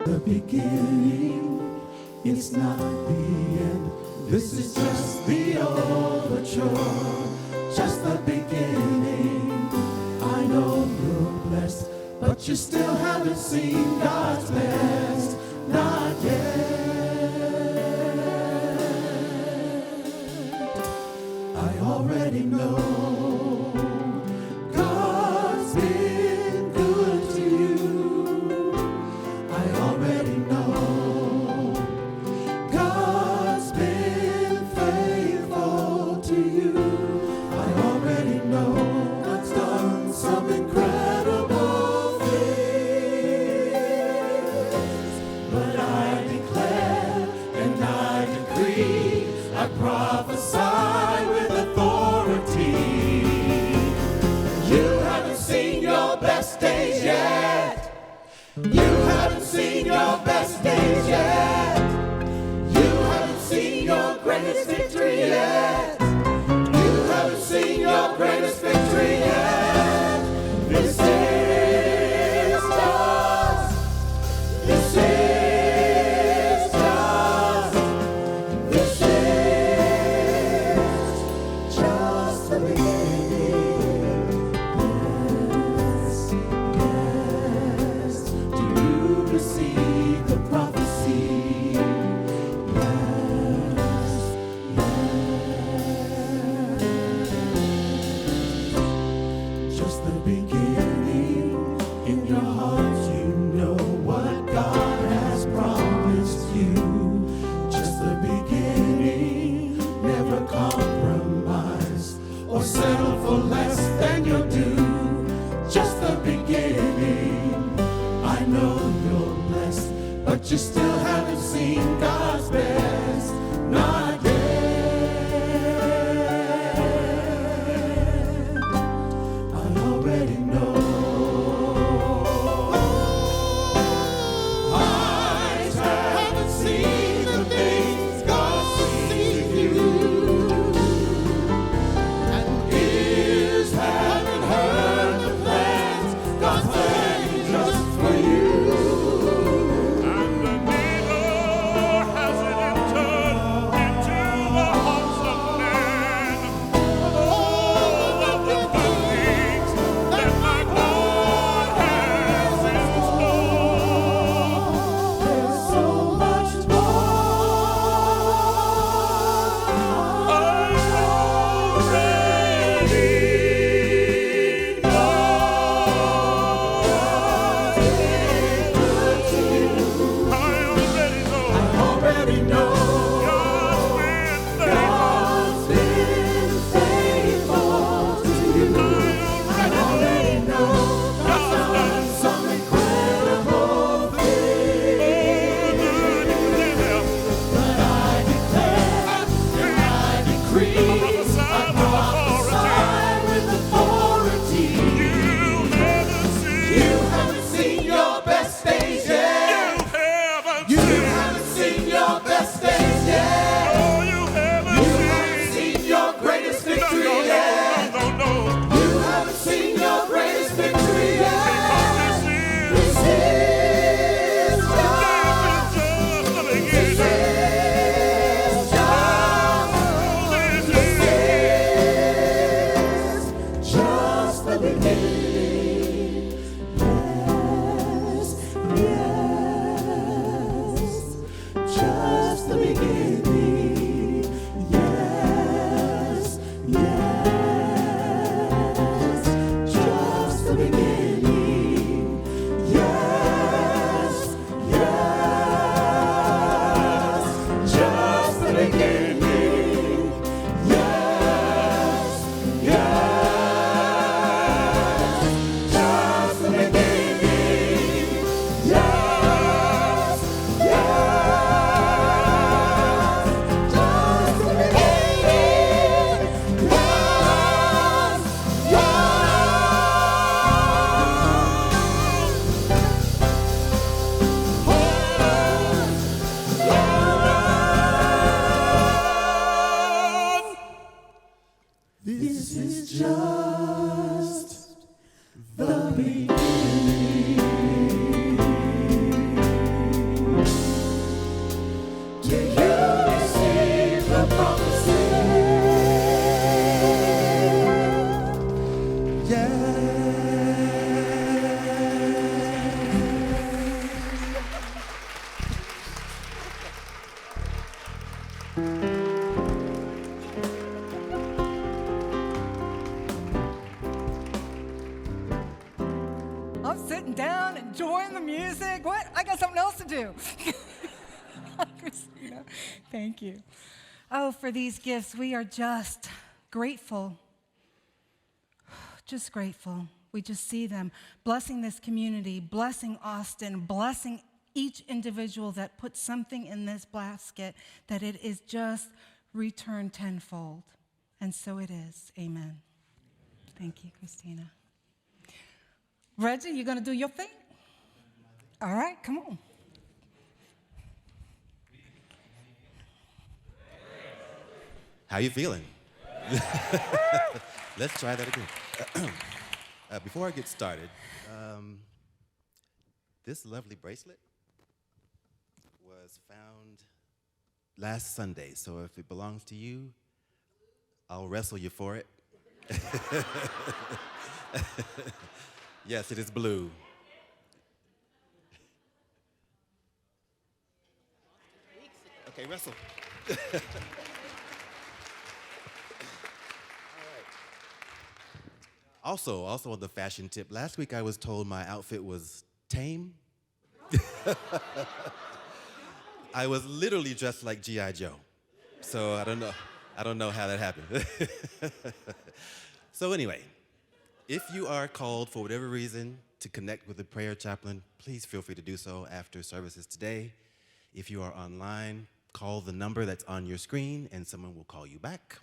The beginning, it's not the end. This is just the overture, just the beginning. I know you're blessed, but you still haven't seen God's best, not yet. I already know God's been good to you. I already know God's been faithful to you. I already know God's done some incredible prophesy with authority. You haven't seen your best days yet. You haven't seen your best days yet. You haven't seen your greatest victory yet. You haven't seen your greatest victory yet. This is just, this is just, this is just the beginning. Yes, yes, do you receive the prophecy? Just the beginning. In your heart you know what God has promised you. Just the beginning. Never compromise or settle for less than your due. Just the beginning. I know you're blessed, but you still haven't seen God's best. Not yet. I already know. Eyes haven't seen the things God sees in you, and ears haven't heard the plans God's planning just for you. And the needle hasn't entered into the hearts of men. All of the good things that my God has in store. There's so much already know. God's been faithful to you. I already know. God's done some incredible things. But I declare and I decree, I prophesy with authority. You haven't seen your best days yet. You haven't seen your best days yet. You haven't seen your greatest victory yet. You haven't seen your greatest victory yet. This is just, this is just the beginning. Yes, yes, just the beginning. Yes, yes, just the beginning. Yes, yes, just the beginning. Yes, yes, just the beginning. Yes, yes, just the beginning. This is just the beginning. Do you receive the prophecy? I'm sitting down, enjoying the music. What? I got something else to do. Christina, thank you. Oh, for these gifts, we are just grateful. Just grateful. We just see them blessing this community, blessing Austin, blessing each individual that puts something in this basket, that it is just return tenfold. And so it is. Amen. Thank you, Christina. Reggie, you going to do your thing? All right, come on. How you feeling? Let's try that again. Before I get started, this lovely bracelet was found last Sunday, so if it belongs to you, I'll wrestle you for it. Yes, it is blue. Okay, wrestle. Also on the fashion tip, last week I was told my outfit was tame. I was literally dressed like G.I. Joe. So I don't know how that happened. So anyway, if you are called for whatever reason to connect with the prayer chaplain, please feel free to do so after services today. If you are online, call the number that's on your screen and someone will call you back.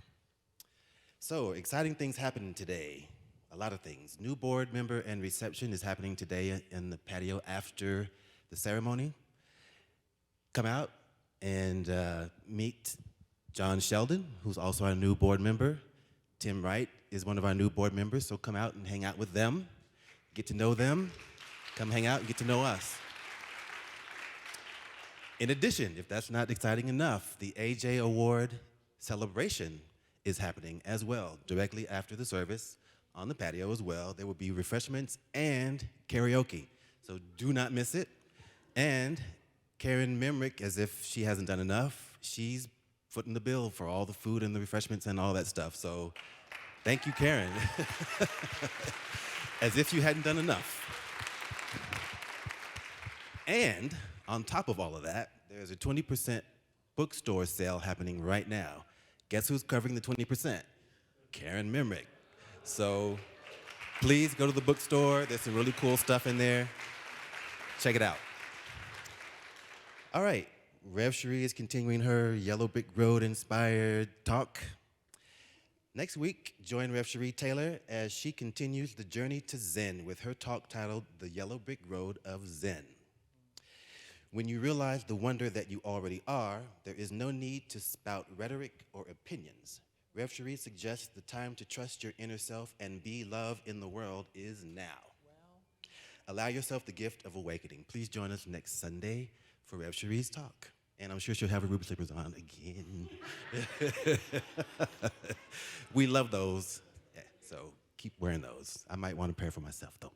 So exciting things happening today. A lot of things. New board member and reception is happening today in the patio after the ceremony. Come out and meet John Sheldon, who's also our new board member. Tim Wright is one of our new board members, so come out and hang out with them. Get to know them. Come hang out and get to know us. In addition, if that's not exciting enough, the AJ Award celebration is happening as well, directly after the service. On the patio as well. There will be refreshments and karaoke, so do not miss it. And Karen Memrick, as if she hasn't done enough, she's footing the bill for all the food and the refreshments and all that stuff. So thank you, Karen. As if you hadn't done enough. And on top of all of that, there's a 20% bookstore sale happening right now. Guess who's covering the 20%? Karen Memrick. So please go to the bookstore. There's some really cool stuff in there. Check it out. All right, Rev Cherie is continuing her Yellow Brick Road inspired talk. Next week, join Rev Cherie Taylor as she continues the journey to Zen with her talk titled The Yellow Brick Road of Zen. When you realize the wonder that you already are, there is no need to spout rhetoric or opinions. Rev Cherie suggests the time to trust your inner self and be love in the world is now. Allow yourself the gift of awakening. Please join us next Sunday for Rev Cherie's talk. And I'm sure she'll have her ruby slippers on again. We love those, yeah, so keep wearing those. I might want a pair for myself, though.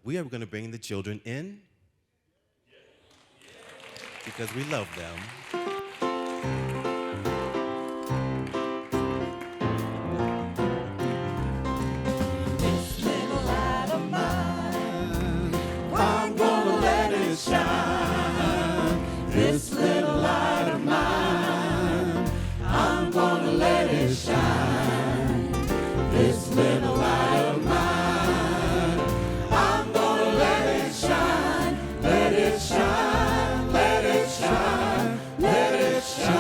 We are going to bring the children in because we love them. This little light of mine, I'm gonna let it shine. This little light of mine, I'm gonna let it shine. Let it shine, let it shine, let it shine.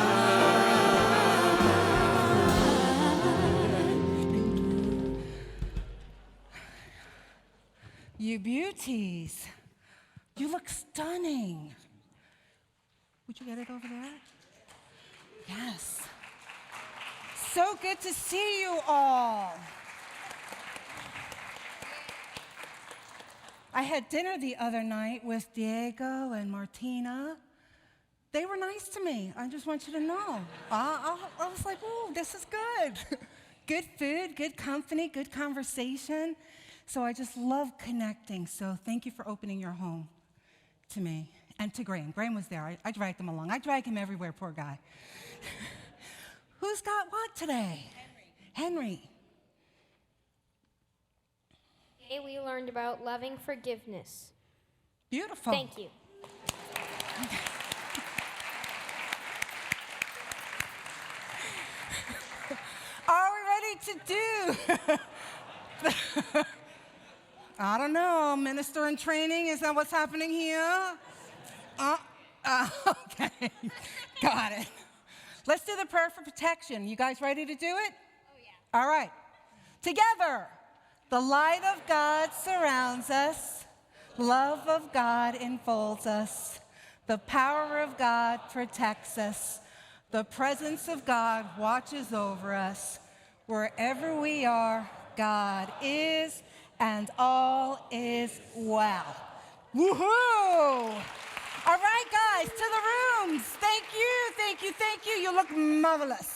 You beauties, you look stunning. Would you get it over there? Yes. So good to see you all. I had dinner the other night with Diego and Martina. They were nice to me. I just want you to know. I was like, ooh, this is good. Good food, good company, good conversation. So I just love connecting. So thank you for opening your home to me. And to Graham. Graham was there. I dragged him along. I drag him everywhere, poor guy. Who's got what today? Henry. Today we learned about loving forgiveness. Beautiful. Thank you. Are we ready to do? I don't know. Minister in training, is that what's happening here? Okay, got it. Let's do the prayer for protection. You guys ready to do it? Oh, yeah. All right. Together, the light of God surrounds us. Love of God enfolds us. The power of God protects us. The presence of God watches over us. Wherever we are, God is, and all is well. Woohoo! All right, guys, to the rooms. Thank you, thank you, thank you. You look marvelous.